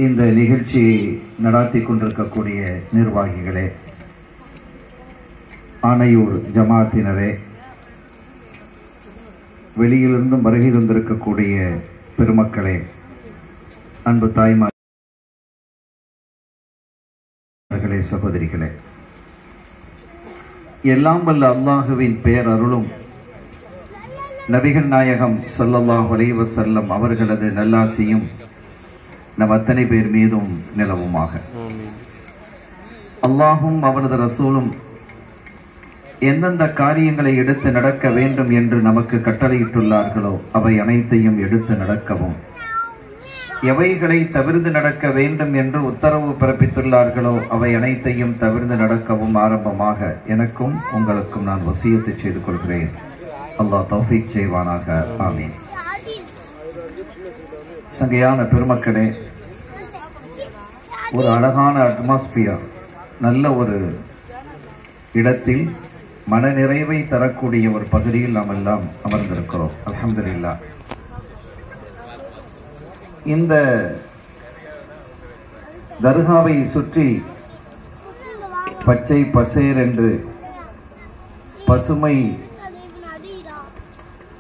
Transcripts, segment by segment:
இந்த நிகழ்ச்சியை நடாத்தி கொண்டிருக்கக்கூடிய நிர்வாகிகளே, ஆனையூர் ஜமாத்தினரே, வெளியிலிருந்தும் வருகை தந்திருக்கக்கூடிய பெருமக்களே, அன்பு தாய்மார்களே, சகோதரிகளே, எல்லாம் வல்ல அல்லாஹுவின் பேரருளும் நபிகள் நாயகம் ஸல்லல்லாஹு அலைஹி வஸல்லம் அவர்களது நல்லாசியும் நம் அத்தனை பேர் மீதும் நிலவுமாக. அல்லாஹும் அவரது ரசூலும் எந்தெந்த காரியங்களை எடுத்து நடக்க வேண்டும் என்று நமக்கு கட்டளையிட்டுள்ளார்களோ அவை அனைத்தையும் எடுத்து நடக்கவும், எவைகளை தவிர்த்து நடக்க வேண்டும் என்று உத்தரவு பிறப்பித்துள்ளார்களோ அவை அனைத்தையும் தவிர்த்து நடக்கவும் ஆரம்பமாக எனக்கும் உங்களுக்கும் நான் வசியத்தை செய்து கொள்கிறேன். அல்லாஹ் தௌஃபீக் செய்வானாக. ஆமீன். சங்கையான பெருமக்களே, ஒரு அழகான அட்மாஸ்பியர், நல்ல ஒரு இடத்தில் மன நிறைவை தரக்கூடிய ஒரு பகுதியில் நாம் எல்லாம் அமர்ந்திருக்கிறோம். அல்ஹம்துலில்லாஹ். இந்த தர்காவை சுற்றி பச்சை பசேர் என்று பசுமை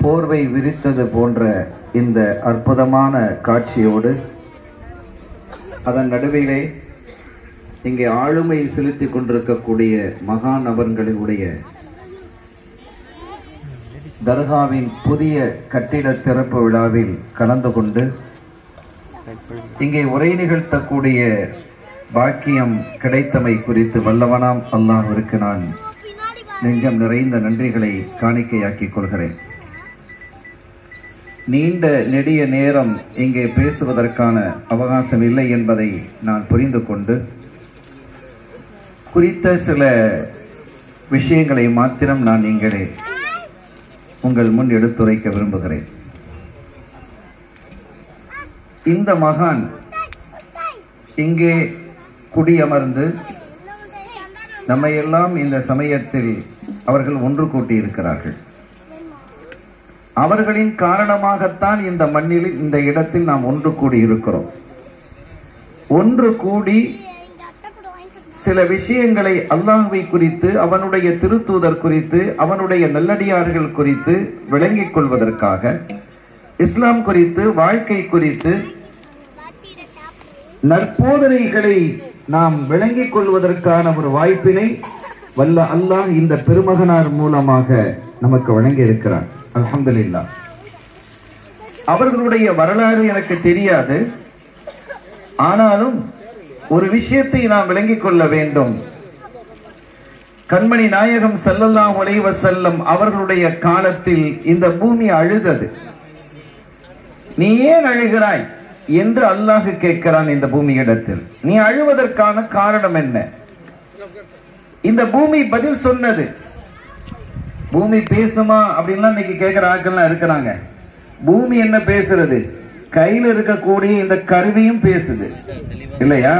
போர்வை விரித்தது போன்ற இந்த அற்புதமான காட்சியோடு அதன் நடுவிலே இங்கே ஆளுமை செலுத்திக் கொண்டிருக்கக்கூடிய மகா நபர்களுடைய தர்காவின் புதிய கட்டிட திறப்பு விழாவில் கலந்து கொண்டு இங்கே உரை நிகழ்த்தக்கூடிய பாக்கியம் கிடைத்தமை குறித்து வல்லவனாம் அல்லாஹ்விற்கு நான் நெஞ்சம் நிறைந்த நன்றிகளை காணிக்கையாக்கிக் கொள்கிறேன். நீண்ட நெடிய நேரம் இங்கே பேசுவதற்கான அவகாசம் இல்லை என்பதை நான் புரிந்து கொண்டு குறித்த சில விஷயங்களை மாத்திரம் நான் இங்கே உங்கள் முன் எடுத்துரைக்க விரும்புகிறேன். இந்த மகான் இங்கே குடியமர்ந்து நம்மையெல்லாம் இந்த சமயத்தில் அவர்கள் ஒன்று கூட்டி இருக்கிறார்கள். அவர்களின் காரணமாகத்தான் இந்த மண்ணில், இந்த இடத்தில் நாம் ஒன்று கூடி இருக்கிறோம். ஒன்று கூடி சில விஷயங்களை அல்லாஹ்வை குறித்து, அவனுடைய திருத்தூதர் குறித்து, அவனுடைய நல்லடியார்கள் குறித்து விளங்கிக் கொள்வதற்காக, இஸ்லாம் குறித்து, வாழ்க்கை குறித்து நற்போதனைகளை நாம் விளங்கிக் கொள்வதற்கான ஒரு வாய்ப்பினை வல்ல அல்லாஹ் இந்த பெருமகனார் மூலமாக நமக்கு வழங்கி இருக்கிறார். அல்ஹம்துலில்லாஹ். அவர்களுடைய வரலாறு எனக்கு தெரியாது. ஆனாலும் ஒரு விஷயத்தை நாம் விளங்கிக் கொள்ள வேண்டும். கண்மணி நாயகம் ஸல்லல்லாஹு அலைஹி வஸல்லம் அவர்களுடைய காலத்தில் இந்த பூமி அழுதது. நீ ஏன் அழுகிறாய் என்று அல்லாஹ் கேட்கிறான். இந்த பூமியிடத்தில் நீ அழுவதற்கான காரணம் என்ன? இந்த பூமி பதில் சொன்னது. பூமி பேசுமா அப்படின்லாம் இன்னைக்கு கேட்கிற ஆட்கள்லாம் இருக்கிறாங்க. பூமி என்ன பேசுறது? கையில் இருக்கக்கூடிய இந்த கருவியும் பேசுது இல்லையா?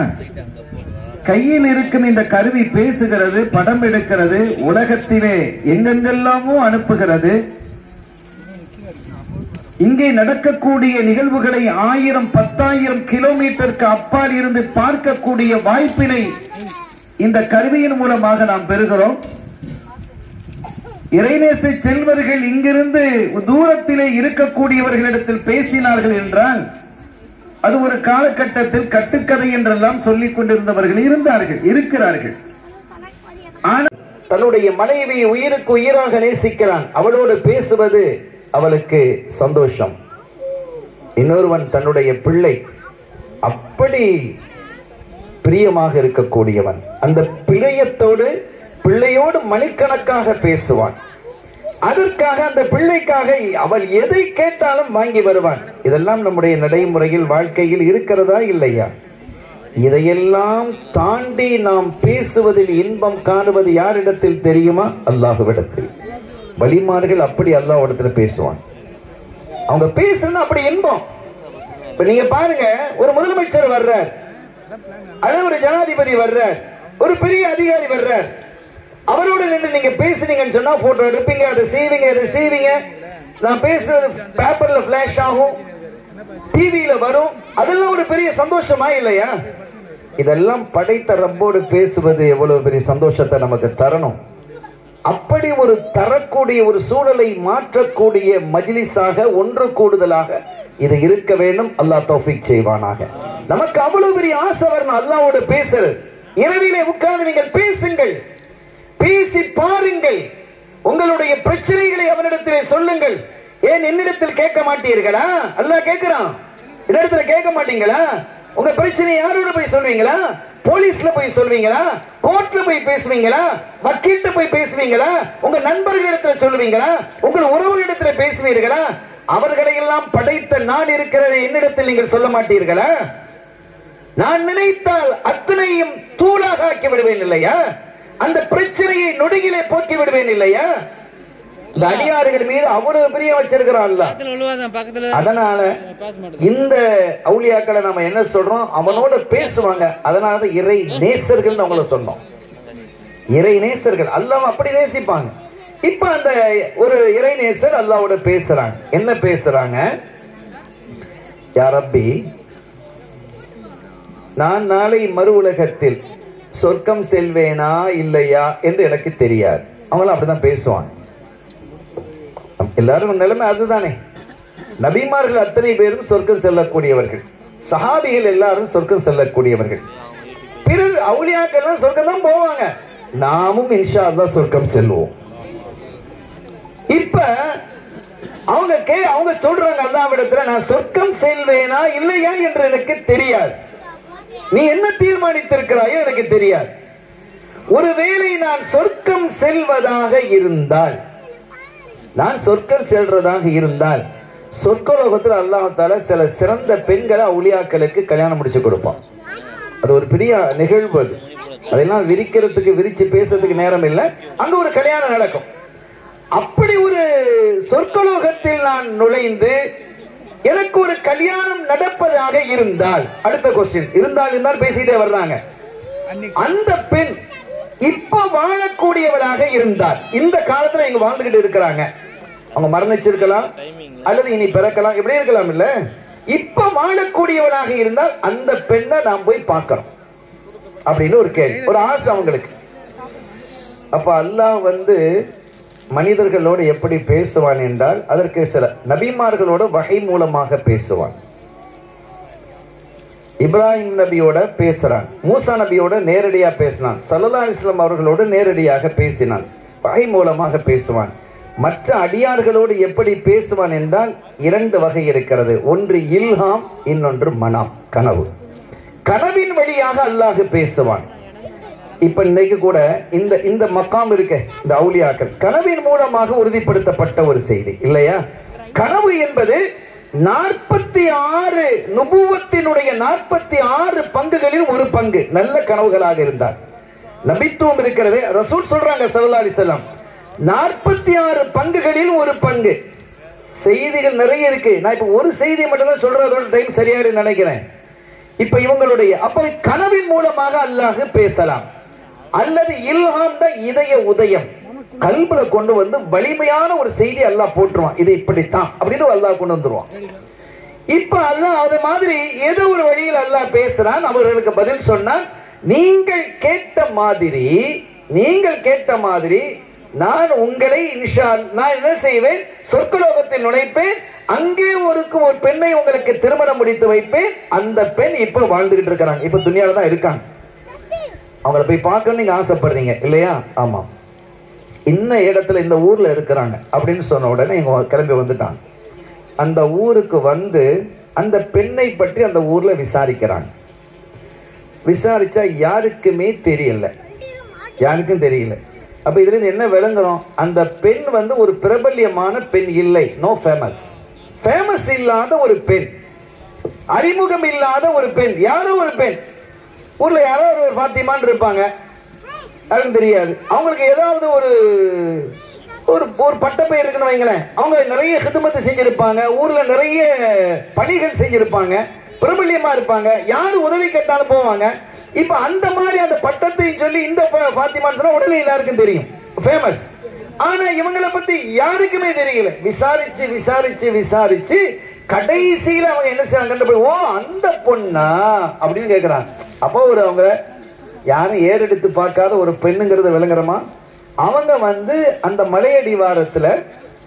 கையில் இருக்கும் இந்த கருவி பேசுகிறது, படம் எடுக்கிறது, உலகத்திலே எங்கெங்கெல்லாமோ அனுப்புகிறது. இங்கே நடக்கக்கூடிய நிகழ்வுகளை 1000-10,000 கிலோமீட்டருக்கு அப்பால் இருந்து பார்க்கக்கூடிய வாய்ப்பினை இந்த கருவியின் மூலமாக நாம் பெறுகிறோம். இறைநேச செல்வர்கள் இங்கிருந்து தூரத்திலே இருக்கக்கூடியவர்களிடத்தில் பேசினார்கள் என்றால் அது ஒரு காலகட்டத்தில் கட்டுக்கதை என்றெல்லாம் சொல்லிக் கொண்டிருந்தவர்கள் இருக்கிறார்கள். ஆனால் தன்னுடைய மனைவியை உயிருக்கு உயிராக நேசிக்கிறான். அவளோடு பேசுவது அவளுக்கு சந்தோஷம். இன்னொருவன் தன்னுடைய பிள்ளை அப்படி பிரியமாக இருக்கக்கூடியவன். அந்த பிள்ளையோடு மணிக்கணக்காக பேசுவான். அதற்காக, அந்த பிள்ளைக்காக அவள் எதை கேட்டாலும் வாங்கி வருவான். இதெல்லாம் நம்முடைய நடைமுறையில், வாழ்க்கையில் இருக்கிறதா இல்லையா? இதையெல்லாம் தாண்டி நாம் பேசுவதில் இன்பம் காணுவது யாரிடத்தில் தெரியுமா? அல்லாஹ்விடத்தில். வலிமார்கள் அப்படி அல்லாஹ்விடத்துல பேசுவான். அவங்க பேசுனா அப்படி இன்பம். இப்ப நீங்க பாருங்க, ஒரு முதலமைச்சர் வர்றார், அல்லது ஒரு ஜனாதிபதி வர்றார், ஒரு பெரிய அதிகாரி வர்றார். அவரோடு நின்று நீங்க பேசுனீங்கன்னு சொன்னா போட்டோ எடுப்பீங்க, அதை செய்வீங்க. நான் பேசுறது பேப்பர்ல பிளாஷ் ஆகும், டிவியில வரும், அதெல்லாம் ஒரு பெரிய சந்தோஷமா இல்லையா? இதெல்லாம் படைத்த ரப்போடு பேசுவது எவ்வளவு பெரிய சந்தோஷத்தை நமக்கு தரணும். அப்படி ஒரு தரக்கூடிய ஒரு சூழலை மாற்றக்கூடிய மஜ்லிஸாக, ஒன்று கூடுதலாக இது இருக்க வேண்டும். அல்லாஹ் தௌஃபீக் செய்வானாக. நமக்கு அவ்வளவு பெரிய ஆசை வரணும் அல்லாஹ்வோடு பேசுறது. இரவிலே உட்கார்ந்து நீங்கள் பேசுங்கள், பேசி பாருங்கள், உங்களுடைய பிரச்சனைகளை அவனிடத்திலே சொல்லுங்கள். ஏன் என்னிடத்தில் கேட்க மாட்டீர்களா? அல்லாஹ் கேட்கிறான், என்னிடத்தில் கேட்க மாட்டீங்களா? உங்க பிரச்சனை யாரோட போய் சொல்வீங்களா? போலீஸ்ல போய் சொல்வீங்களா? கோர்ட்ல போய் பேசுவீங்களா? வக்கீல்கிட்ட போய் பேசுவீங்களா? உங்க நண்பர்களிடத்துல சொல்லுவீங்களா? உங்கள் உறவுகளிடத்துல பேசுவீர்களா? அவர்களை எல்லாம் படைத்த நான் இருக்கிற என்னிடத்தில் நீங்கள் சொல்ல மாட்டீர்களா? நான் நினைத்தால் அத்தனையும் தூளாக ஆக்கி விடுவேன் இல்லையா? அந்த பிரச்சனையை நொடியிலே போக்கி விடுவேன் இல்லையா? இந்த அடியார்கள் மீது அவ்வளவு பிரியம் வச்சிருக்கிறான். அதனால இந்த அவுலியாக்களை நம்ம என்ன சொல்றோம், அவனோட பேசுவாங்க. அதனால இறை நேசர்கள் அவங்கள சொன்னோம். இறை நேசர்கள் அல்லாஹ் அப்படி நேசிப்பாங்க. இப்ப அந்த ஒரு இறை நேசர் அல்லாஹ்வோட பேசுறாங்க. என்ன பேசுறாங்க? யா ரப்பி, நான் நாளை மறு உலகத்தில் சொர்க்கம் செல்வேனா இல்லையா என்று எனக்கு தெரியாது. அவங்களும் அப்படிதான் பேசுவாங்க. எல்லாரும் நிலைமை அதுதானே. நபிமார்கள் அத்தனை பேரும் சொர்க்கம் செல்லக்கூடியவர்கள், சஹாபிகள் எல்லாரும் சொர்க்கம் செல்லக்கூடியவர்கள். பிறர் அவுலியாக்கள் சொர்க்கம் தான் போவாங்க. நாமும் இன்ஷா அல்லாஹ் சொர்க்கம் செல்வோம். இப்ப அவங்க சொல்றாங்க அல்லாஹ்விடத்துல, நான் சொர்க்கம் செல்வேனா இல்லையா என்று எனக்கு தெரியாது. நீ என்ன தீர்மானித்திருக்கிறாயோ எனக்கு தெரியாது. ஒருவேளை நான் சொர்க்கம் செல்வதாக இருந்தால், நான் சொர்க்கம் செல்றதாக இருந்தால், சொர்க்கலோகத்தில் அல்லாஹ் தஆலா சில சிறந்த பெண்களை அவுலியாக்களுக்கு கல்யாணம் முடிச்சு கொடுப்பான். அது ஒரு பெரிய நிகழ்வு. அது அதெல்லாம் விரிக்கிறதுக்கு, விரிச்சு பேசுறதுக்கு நேரம் இல்லை. அங்க ஒரு கல்யாணம் நடக்கும். அப்படி ஒரு சொர்க்கலோகத்தில் நான் நுழைந்து எனக்கு ஒரு கல்யாணம் நடப்பதாக இருந்தால், அடுத்த கொஸ்டின் இருந்தால் பேசிட்டே வர்றாங்க. அந்த பெண் இப்ப வாழக்கூடியவளாக இருந்தால், இந்த காலத்துல இங்க வாழ்ந்துகிட்டு இருக்கிறாங்க, அவங்க மரணிச்சிருக்கலாம் அல்லது இனி பிறக்கலாம், இப்படி இருக்கலாம் இல்ல. இப்ப வாழக்கூடியவளாக இருந்தால் அந்த பெண்ணை நாம் போய் பார்க்கணும் அப்படின்னு ஒரு கேள்வி, ஒரு ஆசை அவங்களுக்கு. அப்ப அல்லாஹ் மனிதர்களோடு எப்படி பேசுவான் என்றால், அதற்கு சில நபிமார்களோடு வகை மூலமாக பேசுவான். இப்ராஹிம் நபியோட பேசுறான், மூசா நபியோட நேரடியா பேசினான், ஸல்லல்லாஹு அலைஹி வஸல்லம் அவர்களோடு நேரடியாக பேசினான், வகை மூலமாக பேசுவான். மற்ற அடியார்களோடு எப்படி பேசுவான் என்றால் இரண்டு வகை இருக்கிறது. ஒன்று இல்ஹாம், இன்னொன்று மனாம், கனவு. கனவின் வழியாக அல்லாஹ் பேசுவான். இப்ப இன்னைக்கு கூட இந்த மக்காம் இருக்க, இந்த அவுலியாக்கள் கனவின் மூலமாக உறுதிப்படுத்தப்பட்ட ஒரு செய்தி இல்லையா? கனவு என்பது 46 நுபுவத்தினுடைய 46 பங்குகளில் ஒரு பங்கு நல்ல கனவுகளாக இருந்தார். நபித்துவம் இருக்கிறது. ரசூல் சொல்றாங்க ஸல்லல்லாஹு அலைஹி வஸல்லம், 46 பங்குகளில் ஒரு பங்கு. செய்திகள் நிறைய இருக்கு. நான் இப்ப ஒரு செய்தி மட்டும் தான் சொல்றதோட டைம் சரியாயிடு நினைக்கிறேன். இப்ப இவங்களுடைய அப்ப கனவின் மூலமாக அல்லாஹ் பேசலாம். அல்லது இல்ஹாம் தான் இதய உதயம், கல்புல கொண்டு வலிமையான ஒரு செய்தி அல்லாஹ் போட்டுருவான். இது இப்படித்தான் அப்படின்னு அல்லாஹ் கொண்டு வந்துருவான். இப்ப அல்லாஹ் அது மாதிரி ஏதோ ஒரு வழியில் அல்லாஹ் பேசுறான். அவர்களுக்கு பதில் சொன்னான், நீங்கள் கேட்ட மாதிரி நான் உங்களை நான் என்ன செய்வேன், சொர்க்கலோகத்தில் நுழைப்பேன். அங்கே ஒரு பெண்ணை உங்களுக்கு திருமணம் முடித்து வைப்பேன். அந்த பெண் இப்ப வாழ்ந்துகிட்டு இருக்கிறாங்க, இப்ப துனியால தான் இருக்காங்க. அவங்களை போய் பார்க்கணும் நீங்க ஆசைப்படுறீங்க இல்லையா? ஆமா, இன்ன இடத்துல இந்த ஊர்ல இருக்கிறாங்க அப்படின்னு சொன்ன உடனே இவங்க கிளம்பி வந்துட்டாங்க. அந்த ஊருக்கு அந்த பெண்ணை பற்றி அந்த ஊர்ல விசாரிக்கிறாங்க. விசாரிச்சா யாருக்கும் தெரியல. அப்ப இதுல இருந்து என்ன விளங்குறோம், அந்த பெண் ஒரு பிரபல்யமான பெண் இல்லை, நோ ஃபேமஸ் இல்லாத ஒரு பெண், அறிமுகம் இல்லாத ஒரு பெண், யாரோ ஒரு பெண். ஊர்ல யாரோ ஒரு பாத்திமான்னு இருப்பாங்க, அதுவும் தெரியாது. அவங்களுக்கு ஏதாவது ஒரு பட்டப்பை இருக்குன்னு வைங்களேன், அவங்க நிறைய ஹிதமத்து செஞ்சிருப்பாங்க, ஊர்ல நிறைய பணிகள் செஞ்சிருப்பாங்க, பிரபல்யமா இருப்பாங்க, யாரு உதவி கேட்டாலும் போவாங்க. இப்ப அந்த மாதிரி அந்த பட்டத்தையும் சொல்லி இந்த பாத்திமான்னு சொன்னா உடனே எல்லாருக்கும் தெரியும், ஃபேமஸ். ஆனா இவங்களை பத்தி யாருக்குமே தெரியல. விசாரிச்சு கடைசியில அவங்க என்ன செய்யறாங்க, கண்டுபிடி, ஓ அந்த பொண்ணா அப்படின்னு கேட்கிறாங்க. அப்போ ஒரு அவங்க யாரும் ஏறெடுத்து பார்க்காத ஒரு பெண்ணுங்கிறத விளங்குறமா, அவங்க அந்த மலையடிவாரத்துல,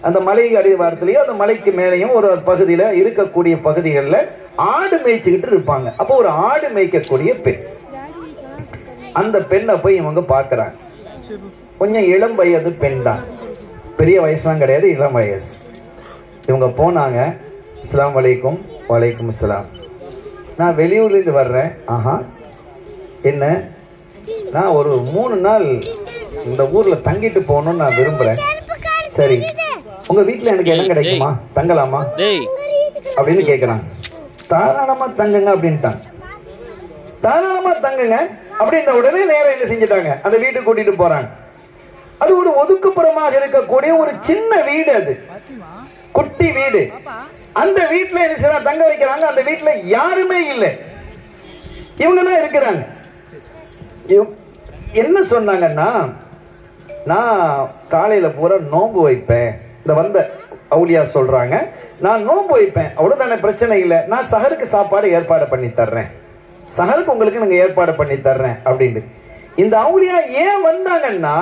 அந்த மலை அடிவாரத்திலேயும் அந்த மலைக்கு மேலேயும் ஒரு பகுதியில இருக்கக்கூடிய பகுதிகளில் ஆடு மேய்ச்சிக்கிட்டு இருப்பாங்க. அப்போ ஒரு ஆடு மேய்க்கக்கூடிய பெண், அந்த பெண்ணை போய் இவங்க பார்க்கறாங்க. கொஞ்சம் இளம் வயது பெண் தான், பெரிய வயசுலாம் கிடையாது, இளம் வயசு. இவங்க போனாங்க. அஸ்ஸலாமு அலைக்கும். வலைக்கும் அஸ்ஸலாம். நான் வெளியூர்லேருந்து வர்றேன். ஆஹா, என்ன, நான் ஒரு 3 நாள் இந்த ஊர்ல தங்கிட்டு போகணும்னு நான் விரும்புறேன். சரி, உங்க வீட்டுல எனக்கு இடம் கிடைக்குமா, தங்கலாமா அப்படின்னு கேக்குறாங்க. தாராளமா தங்குங்க அப்படின்ட்டாங்க. தாராளமா தங்குங்க அப்படின்ற உடனே நேரம் என்ன செஞ்சுட்டாங்க, அந்த வீட்டுக்கு கூட்டிட்டு போறாங்க. அது ஒரு ஒதுக்குப்புறமாக இருக்கக்கூடிய ஒரு சின்ன வீடு, அது குட்டி வீடு. அந்த வீட்டுல என்ன செய்ய தங்க வைக்கிறாங்க. அந்த வீட்டுல யாருமே இல்லை, இவங்க தான் இருக்கிறாங்க. என்ன சொன்னாங்கன்னா, நான் காலையில பூரா நோன்பு வைப்பேன். இந்த வந்த அவுலியா சொல்றாங்க, நான் நோன்பு வைப்பேன், அவ்வளவுதானே, பிரச்சனை இல்லை. நான் சஹருக்கு சாப்பாடு ஏற்பாடு பண்ணி தர்றேன், சஹருக்கு உங்களுக்கு நாங்க ஏற்பாடு பண்ணி தர்றேன் அப்படின்னு. இந்த அவுலியா ஏன் வந்தாங்கன்னா,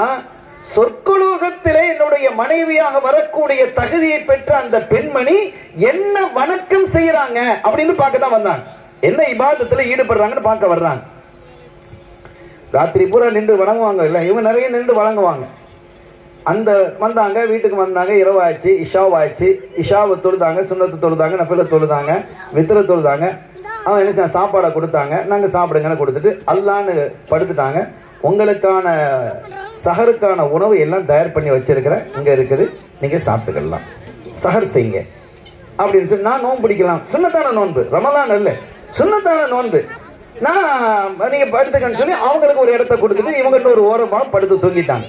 சொற்கலோகத்திலே என்னுடைய மனைவியாக வரக்கூடிய தகுதியை பெற்ற அந்த பெண்மணி என்ன வணக்கம் செய்யறாங்க அப்படின்னு பார்க்க தான் வந்தாங்க. என்ன இபாதத்துல ஈடுபடுறாங்கன்னு பார்க்க வர்றாங்க. ராத்திரி பூரா நின்று வணங்குவாங்க இல்ல, இவங்க நிறைய நின்று வணங்குவாங்க. அந்த வந்தாங்க, வீட்டுக்கு வந்தாங்க, இரவாச்சு, இஷாவாச்சு. இஷாவை தொழுதாங்க, சுன்னத்து தொழுதாங்க, நஃபில தொழுதாங்க, வித்திர தொழுதாங்க. அவன் என்ன செய்ய, சாப்பாடை கொடுத்தாங்க. நாங்க சாப்பிடுங்கன்னு கொடுத்துட்டு அல்லான்னு படுத்துட்டாங்க. உங்களுக்கான சஹருக்கான உணவு எல்லாம் தயார் பண்ணி வச்சிருக்கிறேன், இங்க இருக்குது, நீங்க சாப்பிட்டுக்கலாம், சஹர் செய்யுங்க அப்படின்னு சொல்லி. நான் நோன்பு பிடிக்கலாம், சுன்னத்தான நோன்பு, ரமலான் அல்ல, சுன்னத்தான நோன்பு. நான் நீங்க படுத்துக்கன்னு சொல்லி அவங்களுக்கு ஒரு இடத்தை கொடுத்துட்டு இவங்கிட்ட ஒரு ஓரமா படுத்து தூங்கிட்டாங்க.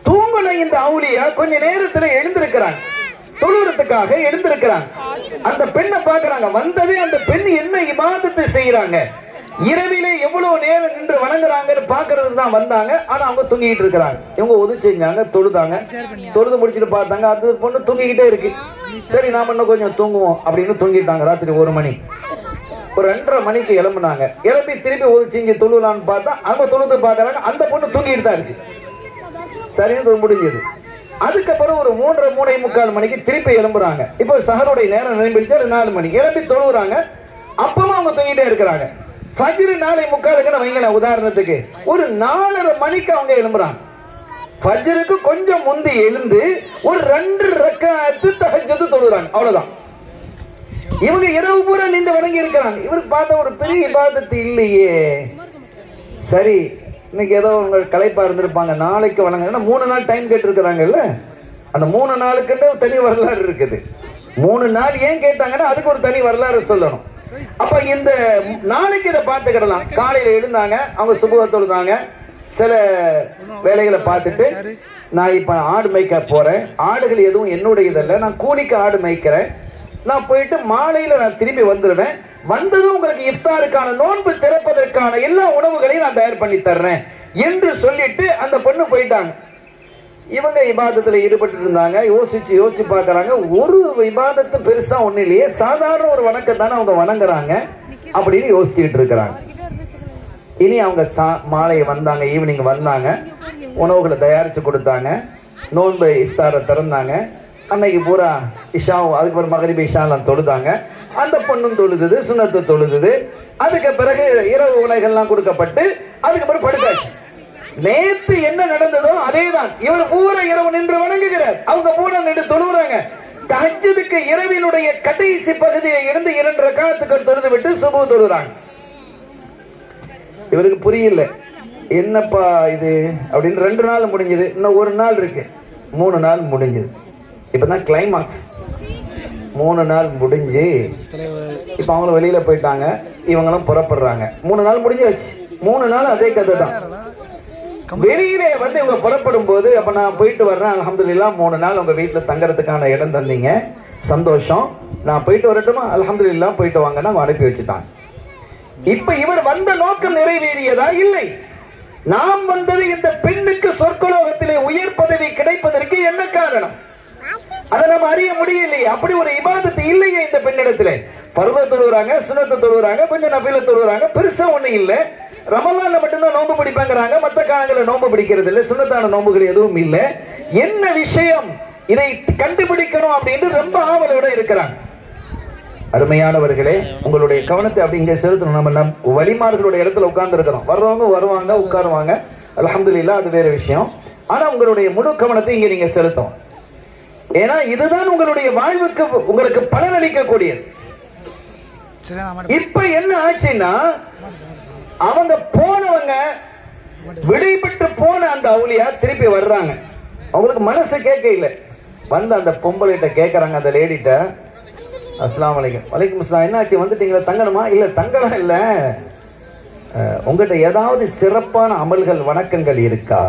தூங்குன இந்த அவுலியா கொஞ்ச நேரத்துல எழுந்திருக்கிறாங்க, தொழுறதுக்காக எழுந்திருக்கிறாங்க. அந்த பெண்ணை பாக்குறாங்க. வந்ததே அந்த பெண் என்ன இபாதத்தை செய்யறாங்க, இரவிலே எவ்வளவு நேரம் நின்று வணங்குறாங்கன்னு பாக்குறதுக்கு தான் வந்தாங்க. ஆனா அவங்க தூங்கிட்டு இருக்கிறாங்க. இவங்க உதவி செஞ்சாங்க, தொழுதாங்க, தொழுது முடிச்சுட்டு பார்த்தாங்க, அது பொண்ணு தூங்கிக்கிட்டே இருக்கு. சரி, நாம இன்னும் கொஞ்சம் தூங்குவோம் அப்படின்னு தூங்கிட்டாங்க. ராத்திரி 1 மணி, ஒரு 2:30 மணிக்கு எழும்பினாங்க. எழுப்பி திருப்பி உதவி செஞ்சு தொழுலான்னு பார்த்தா அவங்க தொழுது பாக்குறாங்க, அந்த பொண்ணு தூங்கிட்டு தான் இருக்கு. சரின்னு முடிஞ்சது. அதுக்கப்புறம் ஒரு 3:45 மணிக்கு திருப்பி எழும்புறாங்க. இப்போ சஹருடைய நேரம் நிரம்பிடுச்சு, 4 மணி. எழுப்பி தொழுகிறாங்க, அப்பவும் அவங்க தூங்கிட்டே இருக்கிறாங்க. ஃபஜ்ர் 4:45 வைங்களேன், உதாரணத்துக்கு ஒரு 4:30 மணிக்கு அவங்க எழும்புறாங்க. ஃபஜ்ருக்கு கொஞ்சம் முந்தி எழுந்து ஒரு 2 ரக்காத்து தஹஜ்ஜுத் தொழுகிறாங்க, அவ்வளவுதான். இவங்க இரவு பூரா நின்று வணங்கி இருக்கிறாங்க. இவருக்கு பார்த்த ஒரு பெரிய இபாதத்து இல்லையே. சரி, இன்னைக்கு ஏதோ உங்க களைப்பா இருந்திருப்பாங்க, நாளைக்கு வணங்க. 3 நாள் டைம் கேட்டிருக்கிறாங்கல்ல, அந்த 3 நாளுக்கு தனி வரலாறு இருக்குது. 3 நாள் ஏன் கேட்டாங்கன்னா அதுக்கு ஒரு தனி வரலாறு சொல்லணும். அப்ப இந்த நாளைக்கு இதை பார்த்துக்கிடலாம். காலையில எழுந்தாங்க, அவங்க சுபுக தொழுதாங்க, சில வேலைகளை பார்த்துட்டு, நான் இப்ப ஆடு மேய்க்க போறேன், ஆடுகள் எதுவும் என்னுடையதல்ல, நான் கூலிக்கு ஆடு மேய்க்கிறேன், நான் போயிட்டு மாலையில நான் திரும்பி வந்துடுவேன், வந்ததும் உங்களுக்கு இஃப்தாருக்கான நோன்பு திறப்பதற்கான எல்லா உணவுகளையும் நான் தயார் பண்ணி தர்றேன் என்று சொல்லிட்டு அந்த பொண்ணு போயிட்டாங்க. இவங்க இபாதத்துல ஈடுபட்டு இருந்தாங்க. யோசிச்சு பாக்குறாங்க, ஒரு இபாதத்து பெருசா ஒண்ணு இல்லையே, சாதாரண ஒரு வணக்கம் தானே அவங்க வணங்குறாங்க அப்படின்னு யோசிச்சுட்டு இருக்கிறாங்க. இனி அவங்க மாலை வந்தாங்க, ஈவினிங் வந்தாங்க, உணவுகளை தயாரிச்சு கொடுத்தாங்க, நோன்பு இஃப்தாரை திறந்தாங்க. அன்னைக்கு பூரா இஷாவும் அதுக்கப்புறம் மகரிப இஷாலாம் தொழுதாங்க. அந்த பொண்ணும் தொழுது, சுன்னத்து தொழுது. அதுக்கு பிறகு இரவு உணவுகள்லாம் கொடுக்கப்பட்டு அதுக்கப்புறம் படுத்தாச்சு. நேத்து என்ன நடந்ததோ அதேதான். இவர் பூரா இரவு நின்று வணங்குகிறார், அவங்க பூரா நின்று தொழுகிறாங்க. தஹஜ்ஜுதுக்கு இரவினுடைய கடைசி பகுதியில் இருந்து 2 ரக்காத்துக்கு தொழுது விட்டு சுபு தொழுகிறாங்க. இவருக்கு புரியல, என்னப்பா இது அப்படின்னு. 2 நாள் முடிஞ்சது, இன்னும் 1 நாள் இருக்கு, 3 நாள் முடிஞ்சது. இப்பதான் கிளைமாக்ஸ். 3 நாள் முடிஞ்சு இப்ப அவங்களும் வெளியில போயிட்டாங்க, இவங்களும் புறப்படுறாங்க. 3 நாள் முடிஞ்சாச்சு. 3 நாள் அதே கதை தான். வெளியிலே இவங்க புறப்படும் போது, அப்ப நான் போயிட்டு வர்றேன், அல்ஹம்துலில்லாஹ் 3 நாள் உங்க வீட்டுல தங்கறதுக்கான இடம் தந்தீங்க, சந்தோஷம், நான் போயிட்டு வரட்டுமா, அல்ஹம்துலில்லாஹ் போயிட்டு வாங்கன்னா அனுப்பி வச்சுட்டாங்க. இப்ப இவர் வந்த நோக்கம் நிறைவேறியதா? இல்லை. நாம் வந்தது இந்த பெண்ணுக்கு சொர்க்கலோகத்திலே உயர் பதவி கிடைப்பதற்கு என்ன காரணம்? அதை நம்ம அறிய முடியலையே. அப்படி ஒரு இபாதத்து இல்லையே இந்த பெண்ணிடத்துல. பர்வ தொழுகிறாங்க, சுனத்தை தொழுகிறாங்க, கொஞ்சம் நபில தொழுகிறாங்க, பெருசா ஒண்ணு இல்ல. ரமலான்ல மட்டும்தான் நோன்பு பிடிப்பாங்கிறாங்க, மத்த காலங்களில் நோன்பு பிடிக்கிறது இல்லை, சுனத்தான நோன்புகள் எதுவும் இல்லை. என்ன விஷயம், இதை கண்டுபிடிக்கணும் அப்படின்னு ரொம்ப ஆவலோட இருக்கிறாங்க. அருமையானவர்களே, உங்களுடைய கவனத்தை அப்படி இங்க செலுத்தணும். நம்ம வலிமார்களுடைய இடத்துல உட்கார்ந்து இருக்கிறோம். வர்றவங்க வருவாங்க, உட்காருவாங்க, அல்ஹம்துலில்லாஹ், அது வேற விஷயம். ஆனா உங்களுடைய முழு கவனத்தை இங்க நீங்க செலுத்தும். ஏன்னா இதுதான் உங்களுடைய வாழ்வுக்கு உங்களுக்கு பலன் அளிக்கக்கூடியது. இப்ப என்ன ஆச்சுன்னா, அவங்க போனவங்க விடைபெற்று போன அந்த அவுலியா திருப்பி வர்றாங்க. அவங்களுக்கு மனசு கேட்க இல்ல. வந்து அந்த பொம்பளைகிட்ட கேட்கறாங்க, அந்த லேடிட்ட, அஸ்ஸலாமு அலைக்கும். வலைக்கும் அஸ்ஸலாம். என்னாச்சு, வந்துட்டீங்களா, தங்கணுமா? இல்ல தங்கலாம் இல்ல, உங்ககிட்ட ஏதாவது சிறப்பான அமல்கள் வணக்கங்கள் இருக்கா?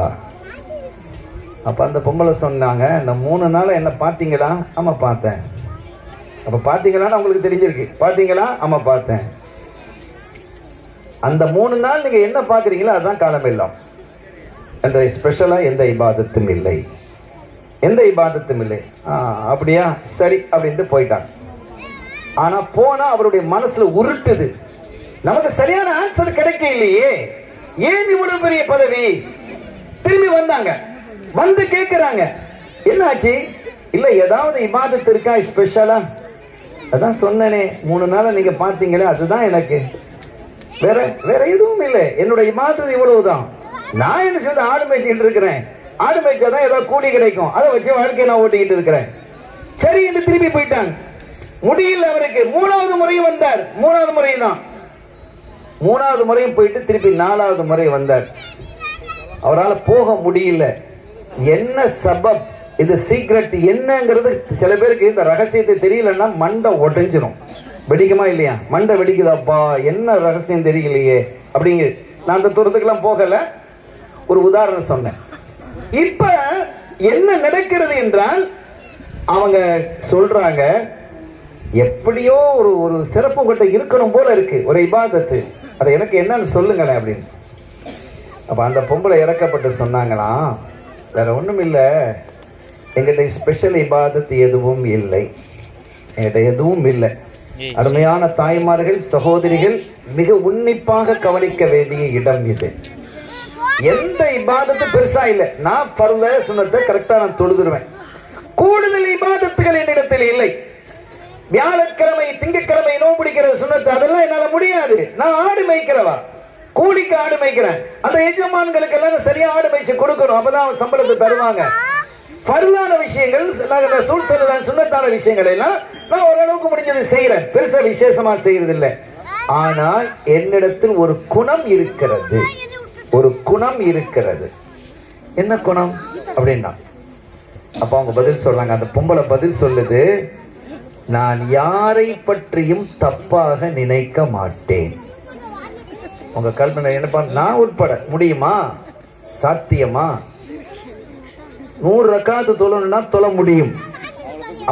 அப்ப அந்த பொம்பளை சொன்னாங்க, இந்த 3 நாள் என்ன பாத்தீங்களா? ஆமா பார்த்தேன். அப்ப பாத்தீங்களான்னு உங்களுக்கு தெரிஞ்சிருக்கு. பாத்தீங்களா? ஆமா பார்த்தேன். அந்த 3 நாள் நீங்க என்ன பாக்குறீங்களோ அதுதான் காலம் எல்லாம். அந்த ஸ்பெஷலா எந்த இபாதத்தும் இல்லை, எந்த இபாதத்தும் இல்லை. அப்படியா, சரி அப்படின்ட்டு போயிட்டாங்க. ஆனா போனா அவருடைய மனசுல உருட்டுது, நமக்கு சரியான ஆன்சர் கிடைக்க இல்லையே, ஏன் இவ்வளவு பெரிய பதவி? திரும்பி வந்தாங்க, வந்து கேட்கிறாங்க, என்ன ஆச்சு? இல்ல ஏதாவது இபாதத்து இருக்கா ஸ்பெஷலா? அதான் சொன்னனே 3 நாள் நீங்க பாத்தீங்களே, அதுதான் எனக்கு, வேற வேற எதுவும் இல்லை. என்னுடைய இபாதத்து இவ்வளவுதான். நான் என்ன செய்த, ஆடு மேய்ச்சிட்டு இருக்கிறேன். ஆடு மேய்ச்சாதான் ஏதாவது கூலி கிடைக்கும், அதை வச்சு வாழ்க்கையை நான் ஓட்டிக்கிட்டு இருக்கிறேன். சரி என்று திரும்பி போயிட்டாங்க. முடியல அவருக்கு. 3வது முறையும் வந்தார். 3வது முறையும் 3வது முறையும் போயிட்டு திருப்பி 4வது முறை வந்தார். அவரால் போக முடியல. என்ன சபப், இது சீக்ரெட் என்னங்கிறது சில பேருக்கு இந்த ரகசியத்தை தெரியலன்னா மண்டை உடைஞ்சிரும். வெடிக்குமா இல்லையா? மண்டை வெடிக்குதாப்பா, என்ன ரகசியம் தெரியலையே அப்படிங்க. நான் அந்த தூரத்துக்கெல்லாம் போகல, ஒரு உதாரணம் சொன்னேன். இப்ப என்ன நடக்கிறது என்றால், அவங்க சொல்றாங்க, எப்படியோ ஒரு சிறப்பு உங்கள்கிட்ட இருக்கணும் போல இருக்கு, ஒரு இபாதத்து, அதை எனக்கு என்னன்னு சொல்லுங்களேன் அப்படின்னு. அப்ப அந்த பொம்பளை இறக்கப்பட்டு சொன்னாங்களாம், வேற ஒண்ணும் இல்ல, எங்கிட்ட ஸ்பெஷல் இபாதத்து எதுவும் இல்லை, என்கிட்ட எதுவும் இல்லை. அருமையான தாய்மார்கள், சகோதரிகள், மிக உன்னிப்பாக கவனிக்க வேண்டிய இடம் இது. எந்த இபாதத்து பெருசா இல்ல. நான் பர்வ சுன்னத்தை கரெக்டா நான் தொழுதுருவேன். கூடுதல் இபாதத்துகள் என்னிடத்தில் இல்லை. வியாழக்கிழமை திங்கட்கிழமை நோன்பு பிடிக்கிறது சுன்னத்து, அதெல்லாம் என்னால முடியாது. நான் ஆடு மேய்க்கிறவா, கூலிக்கு ஆடு மேய்க்கிறேன். அந்த எஜமான்களுக்கு எல்லாம் சரியா ஆடு மேய்ச்சி கொடுக்கணும், அப்பதான் சம்பளத்தை தருவாங்க. பர்வான விஷயங்கள், சுன்னத்தான விஷயங்கள் எல்லாம் நான் ஓரளவுக்கு முடிஞ்சது செய்யறேன், பெருசா விசேஷமா செய்யறது இல்லை. ஆனால் என்னிடத்தில் ஒரு குணம் இருக்கிறது, ஒரு குணம் இருக்கிறது. என்ன குணம் அப்படின்னா, அப்ப அவங்க பதில் சொல்றாங்க, அந்த பொம்பளை பதில் சொல்லுது, நான் யாரை பற்றியும் தப்பாக நினைக்க மாட்டேன். உங்க கல்பனை என்னப்பா, நான் உட்பட முடியுமா? சாத்தியமா? 100 ரக்காத்து தொழணும்னா தொழ முடியும்,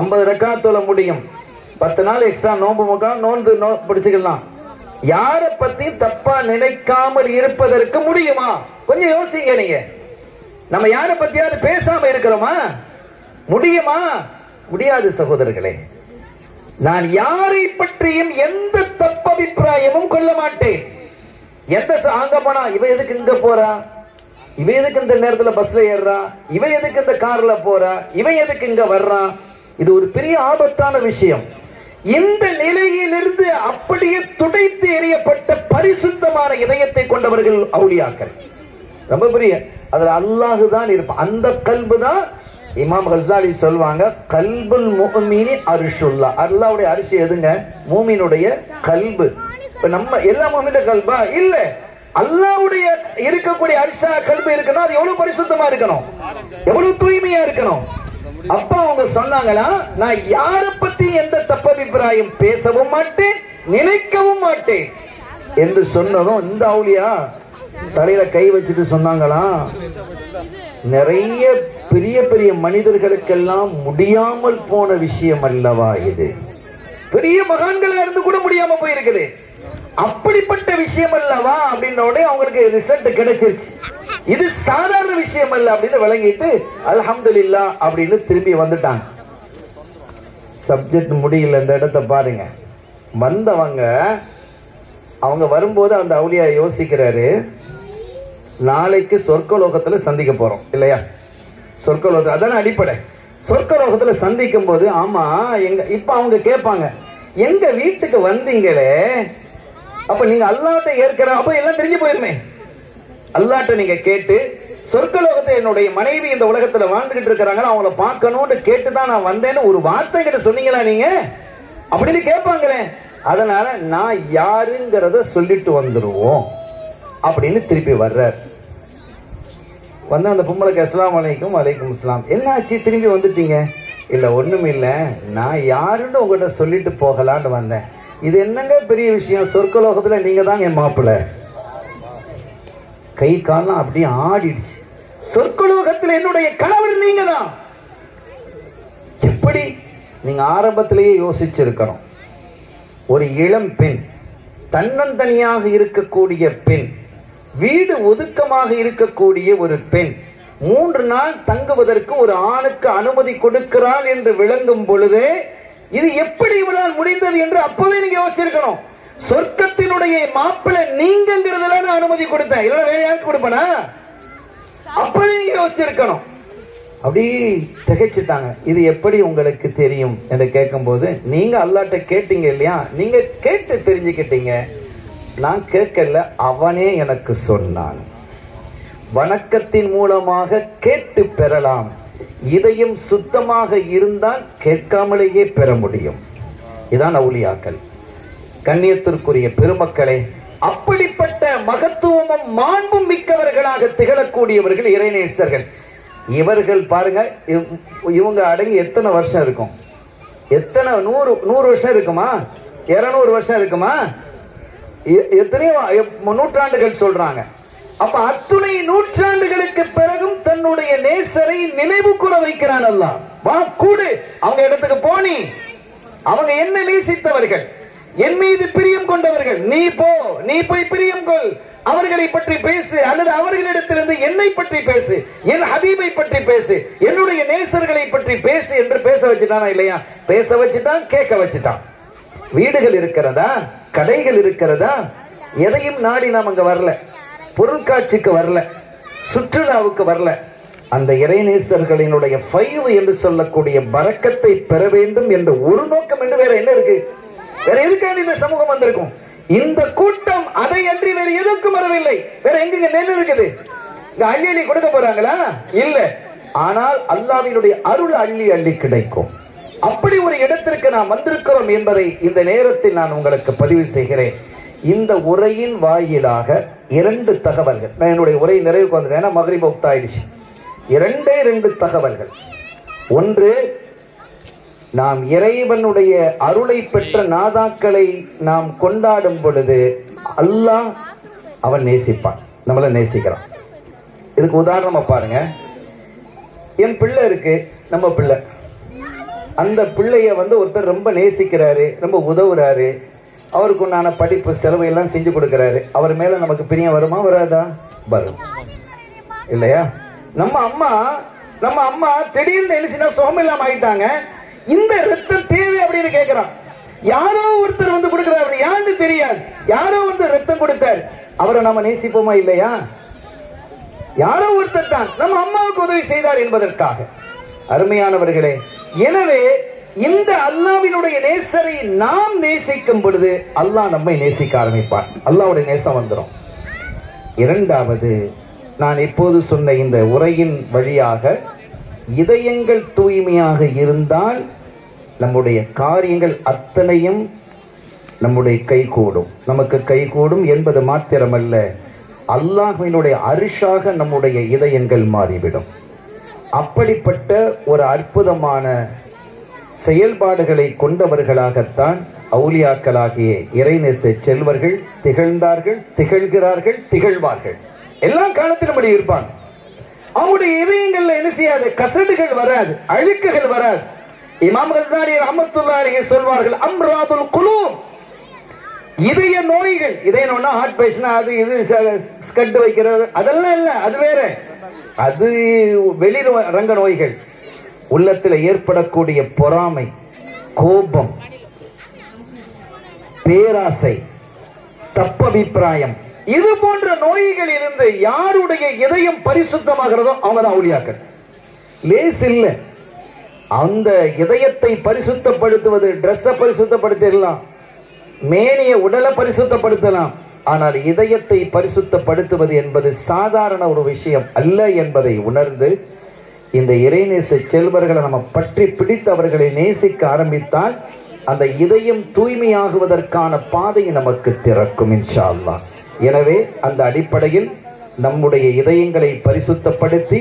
50 ரக்காத்து தொழ முடியும், 10 நாள் எக்ஸ்ட்ரா நோன்பு நோன்பு பிடிச்சுக்கலாம். யாரை பத்தி தப்பா நினைக்காமல் இருப்பதற்கு முடியுமா? கொஞ்சம் யோசிங்க நீங்க. நம்ம யாரை பத்தியாவது பேசாம இருக்கிறோமா? முடியுமா? முடியாது சகோதரர்களே. நான் யாரை பற்றியும் எந்த தப்பபிப்பிராயமும் கொள்ள மாட்டேன். எந்த அங்க போனா இவ எதுக்கு இங்க போறா, இவ எதுக்கு இந்த நேரத்துல பஸ்ல ஏறா, இவ எதுக்கு இந்த கார்ல போறா, இவன் எதுக்கு இங்க வர்றான், இது ஒரு பெரிய ஆபத்தான விஷயம். இந்த நிலையிலிருந்து அப்படியே துடைத்து எறியப்பட்ட பரிசுத்தமான இதயத்தை கொண்டவர்கள் அவுலியாக்கள். ரொம்ப பெரிய, அதுல அல்லாஹ் தான் இருப்பான். அந்த கல்பு தான் இமாம் கஸாலி சொல்வாங்க, கல்புல் முஃமினி அர்ஷுல்லாஹ். அல்லாஹ்வுடைய அரிசி எதுங்க? மூமினுடைய கல்பு. இப்ப நம்ம எல்லா மூமினுடைய கல்பா இல்ல, அல்லாஹ்வுடைய இருக்கக்கூடிய அரிசா கல்பு இருக்கணும். அது எவ்வளவு பரிசுத்தமா இருக்கணும், எவ்வளவு தூய்மையா இருக்கணும். அப்ப அவங்க சொன்னாங்களா, நான் யாரை பத்தி எந்த தப்பபிப்பிராயம் பேசவும் மாட்டேன், நினைக்கவும் மாட்டேன் என்று சொன்னதும் இந்த அவுலியா தலையில கை வச்சுட்டு சொன்னாங்களா, நிறைய பெரிய பெரிய மனிதர்களுக்கெல்லாம் முடியாமல் போன விஷயம் அல்லவா இது, பெரிய மகான்களா இருந்து கூட முடியாம போயிருக்குது, அப்படிப்பட்ட விஷயம் அல்லவா அப்படின்ன உடனே அவங்களுக்கு ரிசல்ட் கிடைச்சிருச்சு. இது சாதாரண விஷயம் அல்ல அப்படின்னு விளங்கிட்டு அல்ஹம்துலில்லாஹ் அப்படின்னு திரும்பி வந்துட்டாங்க. சப்ஜெக்ட் முடியல, இந்த இடத்த பாருங்க. வந்தவங்க அவங்க வரும்போது அந்த அவுலியா யோசிக்கிறாரு, நாளைக்கு சொர்க்கலோகத்துல சந்திக்க போறோம் இல்லையா? சொர்க்கலோகத்துல அதான அடிப்படை. சொர்க்கலோகத்துல சந்திக்கும் போது ஆமா எங்க இப்ப அவங்க கேட்பாங்க, எங்க வீட்டுக்கு வந்தீங்களே, அப்ப நீங்க அல்லாஹ்ட்ட ஏற்கிற, அப்ப எல்லாம் தெரிஞ்சு போயிருமே. அல்லாஹ்ட்ட நீங்க கேட்டு, சொர்க்கலோகத்தை என்னுடைய மனைவி இந்த உலகத்துல வாழ்ந்துகிட்டு இருக்கிறாங்க, அவங்கள பார்க்கணும்னு கேட்டுதான் நான் வந்தேன்னு ஒரு வார்த்தை கிட்ட சொன்னீங்களா நீங்க அப்படின்னு கேட்பாங்களே. அதனால நான் யாருங்கிறத சொல்லிட்டு வந்துருவோம் அப்படின்னு திருப்பி வர்றார். வந்து அந்த பொம்பளைக்கு அஸ்ஸலாமு அலைக்கும். வலைக்கும் அஸ்ஸலாம். என்னாச்சு திரும்பி வந்துட்டீங்க? இல்ல ஒண்ணும் இல்ல, நான் யாருன்னு உங்ககிட்ட சொல்லிட்டு போகலான்னு வந்தேன். இது என்னங்க பெரிய விஷயம், சொர்க்கலோகத்துல நீங்க தான் என் மாப்பிள்ள. கை காலம் அப்படியே ஆடிடுச்சு. சொர்க்கலோகத்தில் என்னுடைய கணவர் நீங்க தான். எப்படி? நீங்க ஆரம்பத்திலேயே யோசிச்சிருக்கணும். ஒரு இளம் பெண், தன்னந்தனியாக இருக்கக்கூடிய பெண், வீடு ஒதுக்கமாக இருக்கக்கூடிய ஒரு பெண், 3 நாள் தங்குவதற்கு ஒரு ஆணுக்கு அனுமதி கொடுக்கிறாள் என்று விளங்கும் பொழுது இது எப்படி இவளால் முடிந்தது என்று அப்பவே நீங்க யோசிச்சிருக்கணும். சொர்க்கத்தினுடைய மாப்பிள்ளை நீங்கிறதுல நான் அனுமதி கொடுத்தேன், இல்ல வேற யாருக்கு கொடுப்பனா? அப்பவே நீங்க யோசிச்சிருக்கணும். அப்படி திகைச்சிட்டாங்க. இது எப்படி உங்களுக்கு தெரியும் என்று கேட்கும் போது, நீங்க அல்லாஹ்ட்ட கேட்டீங்க இல்லையா, நீங்க கேட்டு தெரிஞ்சுக்கிட்டீங்க, நான் கேட்கல, அவனே எனக்கு சொன்னான். வணக்கத்தின் மூலமாக கேட்டு பெறலாம், இதயம் சுத்தமாக இருந்தால் கேட்காமலேயே பெற முடியும். இதான் அவுலியாக்கள். கண்ணியத்திற்குரிய பெருமக்களே, அப்படிப்பட்ட மகத்துவமும் மாண்பும் மிக்கவர்களாக திகழக்கூடியவர்கள் இறைநேசர்கள். இவர்கள் பாருங்க, இவங்க அடங்கி எத்தனை வருஷம் இருக்கும்? எத்தனை 100 வருஷம் இருக்குமா? 200 வருஷம் இருக்குமா? எத்தனையோ நூற்றாண்டுகள் சொல்றாங்க. அப்ப அத்துணை நூற்றாண்டுகளுக்கு பிறகும் தன்னுடைய நேசரை நினைவு கூற வைக்கிறான் அல்லாஹ். வா கூடு, அவங்க இடத்துக்கு போனி, அவங்க என்ன நேசித்தவர்கள், என் மீது பிரியம் கொண்டவர்கள், நீ போ, நீ போய் பிரியம் கொள், அவர்களை பற்றி பேசு, அல்லது அவர்களிடத்திலிருந்து என்னை பற்றி பேசு, என் ஹபீபை பற்றி பேசு, என்னுடைய நேசர்களை பற்றி பேசு என்று பேச வச்சுட்டானா இல்லையா? பேச வச்சுட்டான், கேட்க வச்சுட்டான். வீடுகள் இருக்கிறதா, கடைகள் இருக்கிறதா, எதையும் நாடி நாம் அங்க வரல, பொருட்காட்சிக்கு வரல, சுற்றுலாவுக்கு வரல. அந்த இறைநேசர்களினுடைய ஃபைது என்று சொல்லக்கூடிய பரக்கத்தை பெற வேண்டும் என்ற ஒரு நோக்கம் என்று வேற என்ன இருக்கு? வேற எதுக்காக இந்த சமூகம் வந்திருக்கும்? இந்த கூட்டம் அதை அன்றி வேற எதற்கும் வரவில்லை. வேற எங்க நெல் இருக்குது? இங்க அள்ளி அள்ளி கொடுக்க போறாங்களா? இல்ல. ஆனால் அல்லாஹ்வினுடைய அருள் அள்ளி அள்ளி கிடைக்கும். அப்படி ஒரு இடத்திற்கு நாம் வந்திருக்கிறோம் என்பதை இந்த நேரத்தில் நான் உங்களுக்கு பதிவு செய்கிறேன். இந்த உரையின் வாயிலாக 2 தகவல்கள். நான் என்னுடைய உரை நிறைவுக்கு வந்தேன், ஏன்னா மக்ரிப் வக்த் ஆயிடுச்சு. 2 தகவல்கள். ஒன்று, நாம் இறைவனுடைய அருளை பெற்ற நாதாக்களை நாம் கொண்டாடும் பொழுது அல்லாஹ் அவன் நேசிப்பான், நம்மள நேசிக்கிறான். இதுக்கு உதாரணமா பாருங்க, என் பிள்ளை இருக்கு, நம்ம பிள்ளை, அந்த பிள்ளைய ஒருத்தர் ரொம்ப நேசிக்கிறாரு, ரொம்ப உதவுறாரு, அவருக்கு உண்டான படிப்பு செலவு எல்லாம் செஞ்சு கொடுக்கிறாரு. அவர் மேல நமக்கு பிரியம் வருமா வராதா? வரும் இல்லையா? நம்ம அம்மா திடீர்னு நினைச்சுனா சுகம் இல்லாம ஆயிட்டாங்க, இந்த ரத்தம் தேவை அப்படின்னு கேட்கிறான். யாரோ ஒருத்தர் கொடுக்கிறார், யாருன்னு தெரியாது, யாரோ ஒருத்தர் ரத்தம் கொடுத்தார், அவரை நம்ம நேசிப்போமா இல்லையா? யாரோ ஒருத்தர் தான் நம்ம அம்மாவுக்கு உதவி செய்தார் என்பதற்காக. அருமையானவர்களே, எனவே இந்த அல்லாஹ்வினுடைய நேசரை நாம் நேசிக்கும் பொழுது அல்லாஹ் நம்மை நேசிக்க ஆரம்பிப்பான், அல்லாஹ்வுடைய நேசம் வந்துடும். இரண்டாவது, நான் இப்போது சொன்ன இந்த உரையின் வழியாக இதயங்கள் தூய்மையாக இருந்தால் நம்முடைய காரியங்கள் அத்தனையும் நம்முடைய கைகூடும். நமக்கு கைகூடும் என்பது மாத்திரமல்ல, அல்லாஹ்வினுடைய அரிஷாக நம்முடைய இதயங்கள் மாறிவிடும். அப்படிப்பட்ட ஒரு அற்புதமான செயல்பாடுகளை கொண்டவர்களாகத்தான் அவுலியாக்களாகிய இறைநேச செல்வர்கள் திகழ்ந்தார்கள், திகழ்கிறார்கள், திகழ்வார்கள். எல்லா காலத்திலும் அப்படி இருப்பாங்க. அவங்களுடைய இதயங்கள்ல என்ன செய்யாது? கசடுகள் வராது, அழுக்குகள் வராது. இமாம் கஸ்ஸாலி ரஹ்மத்துல்லாஹி அலைஹி சொல்வார்கள், அம்ராதுல் குலூப், இதய நோய்கள். இதயம்னா ஹார்ட் பேஷன், அது இது ஸ்கட் வைக்கிறது, அதெல்லாம் இல்ல, அது வேற. அது வெளி ரங்க நோய்கள். உள்ளத்தில் ஏற்படக்கூடிய பொறாமை, கோபம், பேராசை, தப்பபிப்பிராயம், இது போன்ற நோய்கள் இருந்து யாருடைய இதயம் பரிசுத்தமாகிறதோ அவங்க தான் அவுலியாக்கள். லேஸ் இல்ல. அந்த இதயத்தை பரிசுத்தப்படுத்துவது, ட்ரெஸ்ஸை பரிசுத்தப்படுத்திடலாம், மேனிய உடலை பரிசுத்தப்படுத்தலாம், ஆனால் இதயத்தை பரிசுத்தப்படுத்துவது என்பது சாதாரண ஒரு விஷயம் அல்ல என்பதை உணர்ந்து இந்த இறைநேச செல்வர்களை நம்ம பற்றி பிடித்து அவர்களை நேசிக்க ஆரம்பித்தால் அந்த இதயம் தூய்மையாகுவதற்கான பாதை நமக்கு திறக்கும் இன்ஷா அல்லாஹ். எனவே அந்த அடிப்படையில் நம்முடைய இதயங்களை பரிசுத்தப்படுத்தி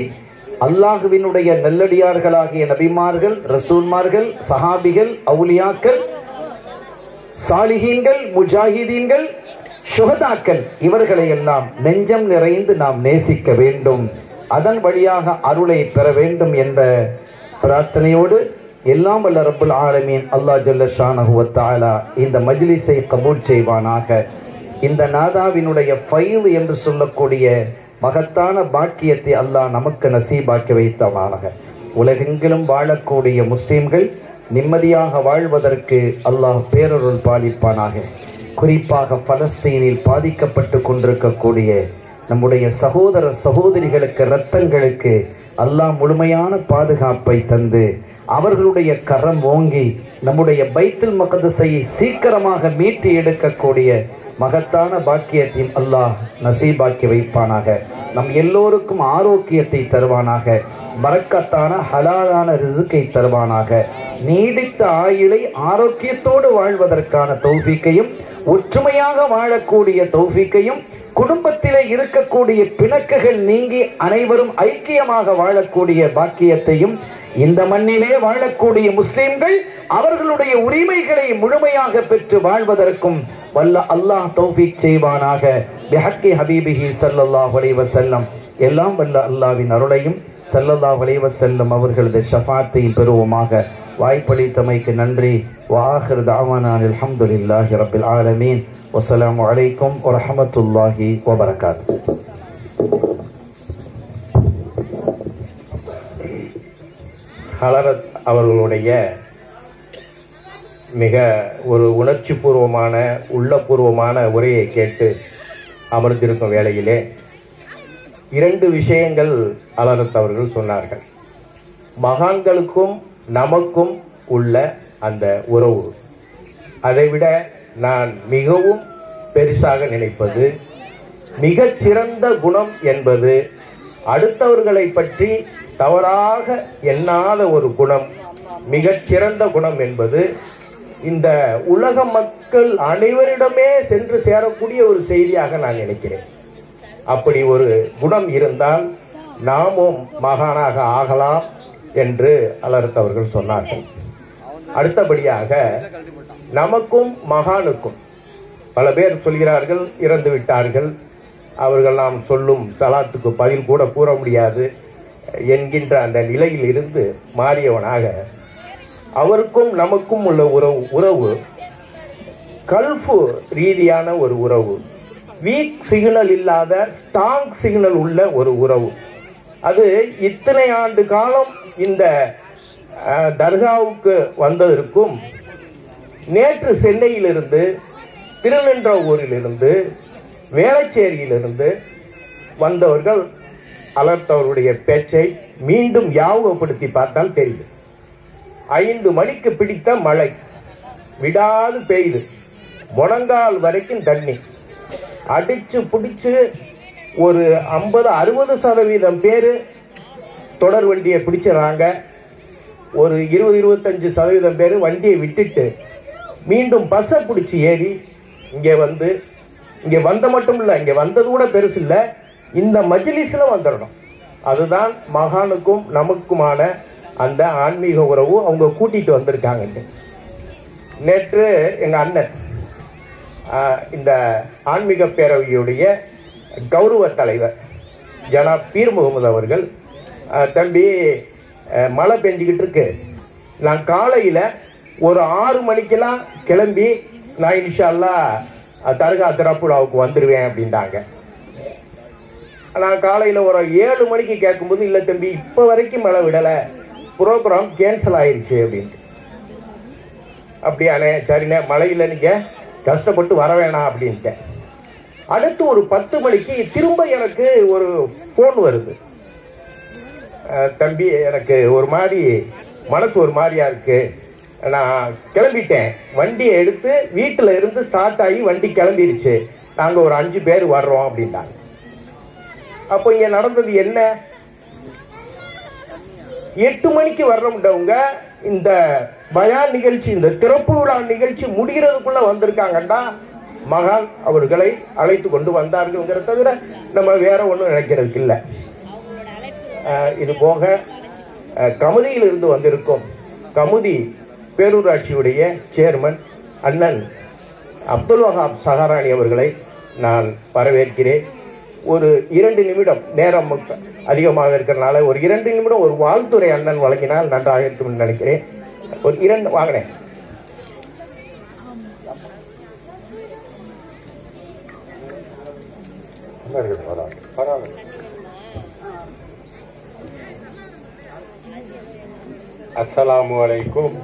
அல்லாஹுவினுடைய நல்லடியார்களாகிய நபிமார்கள், ரசூல்மார்கள், சஹாபிகள், அவுலியாக்கள், சாலிஹீன்கள், முஜாஹிதீன்கள், சுஹதாக்கள், இவர்களை எல்லாம் நெஞ்சம் நிறைந்து நாம் நேசிக்க வேண்டும். அதன் வழியாக அருளை பெற வேண்டும் என்ற பிரார்த்தனையோடு எல்லாம் வல்ல ரப்புல் ஆலமீன் அல்லாஹ் ஜல்ல ஷானஹு வ தஆலா இந்த மஜ்லிஸை கபூல் செய்வானாக. இந்த நாதாவினுடைய ஃபைல் என்று சொல்லக்கூடிய மகத்தான பாக்கியத்தை அல்லாஹ் நமக்கு நசீபாக்கி வைத்தவானாக. உலகெங்கிலும் வாழக்கூடிய முஸ்லிம்கள் நிம்மதியாக வாழ்வதற்கு அல்லாஹ் பேரருள் பாலிப்பானாக. குறிப்பாக பலஸ்தீனில் பாதிக்கப்பட்டு கொண்டிருக்கக்கூடிய நம்முடைய சகோதர சகோதரிகளுக்கு, இரத்தங்களுக்கு அல்லாஹ் முழுமையான பாதுகாப்பை தந்து அவர்களுடைய கரம் ஓங்கி நம்முடைய பைத்துல் மக்தஸை சீக்கிரமாக மீட்டு எடுக்கக்கூடிய மகத்தான பாக்கியத்தையும் அல்லாஹ் நசீபாக்கி வைப்பானாக. நம் எல்லோருக்கும் ஆரோக்கியத்தை தருவானாக, பரக்கத்தான ஹலாலான ரிஸ்கை தருவானாக, நீடித்த ஆயுளை ஆரோக்கியத்தோடு வாழ்வதற்கான தௌஃபீக்கையும், ஒற்றுமையாக வாழக்கூடிய தௌஃபீக்கையும், குடும்பத்திலே இருக்கக்கூடிய பிணக்குகள் நீங்கி அனைவரும் ஐக்கியமாக வாழக்கூடிய பாக்கியத்தையும், இந்த மண்ணிலே வாழக்கூடிய முஸ்லிம்கள் அவர்களுடைய உரிமைகளை முழுமையாக பெற்று வாழ்வதற்கும் வல்ல அல்லாஹ் தௌஃபீக் செய்வானாக. பிஹக்கி ஹபீபிஹி ஸல்லல்லாஹு அலைஹி வஸல்லம். எல்லாம் வல்ல அல்லாஹ்வின் அருளையும் ஸல்லல்லாஹு அலைஹி வஸல்லம் அவர்களது ஷஃபாஅத்தையும் பெறுவோமாக. வாய்ப்பளித்தமைக்கு நன்றி. வஆகிரு தஅவானா அல்ஹம்துலில்லாஹி ரப்பில் ஆலமீன். வஸ்ஸலாமு அலைக்கும் வரஹ்மத்துல்லாஹி வபரகாத்துஹு. ஹலரத் அவர்களுடைய மிக ஒரு உணர்ச்சி பூர்வமான, உள்ளபூர்வமான உரையை கேட்டு அமர்ந்திருக்கும் வேளையிலே 2 விஷயங்கள் ஹலரத் அவர்கள் சொன்னார்கள். மகான்களுக்கும் நமக்கும் உள்ள அந்த உறவு, அதைவிட நான் மிகவும் பெருசாக நினைப்பது, மிகச்சிறந்த குணம் என்பது அடுத்தவர்களை பற்றி தவறாக எண்ணாத ஒரு குணம், மிகச்சிறந்த குணம் என்பது இந்த உலக மக்கள் அனைவரிடமே சென்று சேரக்கூடிய ஒரு செய்தியாக நான் நினைக்கிறேன். அப்படி ஒரு குணம் இருந்தால் நாமும் மகானாக ஆகலாம் என்று ஹலரத் அவர்கள் சொன்னார்கள். அடுத்தபடியாக நமக்கும் மகானுக்கும், பல பேர் சொல்கிறார்கள் இறந்து விட்டார்கள், அவர்கள் நாம் சொல்லும் சலாத்துக்கு பதில் கூட கூற முடியாது என்கின்ற அந்த நிலையில் இருந்து மாறியவனாக அவருக்கும் நமக்கும் உள்ள உறவு கல்ஃபு ரீதியான ஒரு உறவு, வீக் சிக்னல் இல்லாத ஸ்ட்ராங் சிக்னல் உள்ள ஒரு உறவு. அது இத்தனை ஆண்டு காலம் இந்த தர்காவுக்கு வந்ததற்கும், நேற்று சென்னையிலிருந்து, திருநின்றவூரிலிருந்து, வேளச்சேரியிலிருந்து வந்தவர்கள் ஹலரத் அவருடைய பேச்சை மீண்டும் ஞாபகப்படுத்தி பார்த்தால் தெரியுது. 5 மணிக்கு பிடித்த மழை விடாது பெய்யுது, முழங்கால் வரைக்கும் தண்ணி அடிச்சு பிடிச்சு ஒரு 50-60% பேர் தொடர் வண்டியை பிடிச்சிடறாங்க. ஒரு 20-25% பேர் வண்டியை விட்டுட்டு மீண்டும் பஸ்ஸை பிடிச்சி ஏறி இங்கே வந்த மட்டும் இல்லை, இங்கே வந்தது கூட பெருசு இல்லை, இந்த மஜ்லிஸில் வந்துடணும். அதுதான் மகானுக்கும் நமக்குமான அந்த ஆன்மீக உறவு. அவங்க கூட்டிட்டு வந்திருக்காங்க. நேற்று எங்கள் அண்ணன் இந்த ஆன்மீக பேரவையுடைய கௌரவ தலைவர் ஜனாப் பீர் முகமது அவர்கள், தம்பி மழை பெஞ்சிக்கிட்டு இருக்கு, நான் காலையில் ஒரு 6 மணிக்கெல்லாம் கிளம்பி நான் இன்ஷா அல்லாஹ் தர்கா திராப்புடாவுக்கு வந்துடுவேன் அப்படின்ட்டாங்க. நான் காலையில் ஒரு 7 மணிக்கு கேட்கும்போது, இல்லை தம்பி இப்போ வரைக்கும் மழை விடலை, ப்ரோக்ராம் கேன்சல் ஆயிடுச்சு அப்படின்ட்டு. அப்படியானே, சரிண்ணே, மழையில் நீங்கள் கஷ்டப்பட்டு வர வேணாம் அப்படின்ட்டேன். அடுத்து ஒரு 10 மணிக்கு திரும்ப எனக்கு ஒரு ஃபோன் வருது. தம்பி, எனக்கு ஒரு மாதிரி மனசு ஒரு மாதிரியா இருக்கு, நான் கிளம்பிட்டேன், வண்டியை எடுத்து வீட்டில் இருந்து ஸ்டார்ட் ஆகி வண்டி கிளம்பிடுச்சு, நாங்கள் ஒரு 5 பேர் வர்றோம் அப்படின்ட்டாங்க. அப்போ இங்கே நடந்தது என்ன? 8 மணிக்கு வர்றவங்க இந்த பயான் நிகழ்ச்சி, இந்த திறப்பு விழா நிகழ்ச்சி முடிகிறதுக்குள்ள வந்திருக்காங்கண்டா மகான் அவர்களை அழைத்து கொண்டு வந்தார்கள்ங்கிறத தவிர நம்ம வேற ஒன்றும் நினைக்கிறதுக்கு இல்லை. இது போக கமுதியில் இருந்து வந்திருக்கும் கமுதி பேரூராட்சியுடைய சேர்மன் அண்ணன் அப்துல் வஹாப் சஹரானி அவர்களை நான் வரவேற்கிறேன். ஒரு 2 நிமிடம், நேரம் அதிகமாக இருக்கிறனால ஒரு 2 நிமிடம் ஒரு வாழ்த்துறை அண்ணன் வழங்கினால் நன்றாக இருக்கும் நினைக்கிறேன். ஒரு 2 வாங்கினேன். அஸ்ஸலாமு அலைக்கும்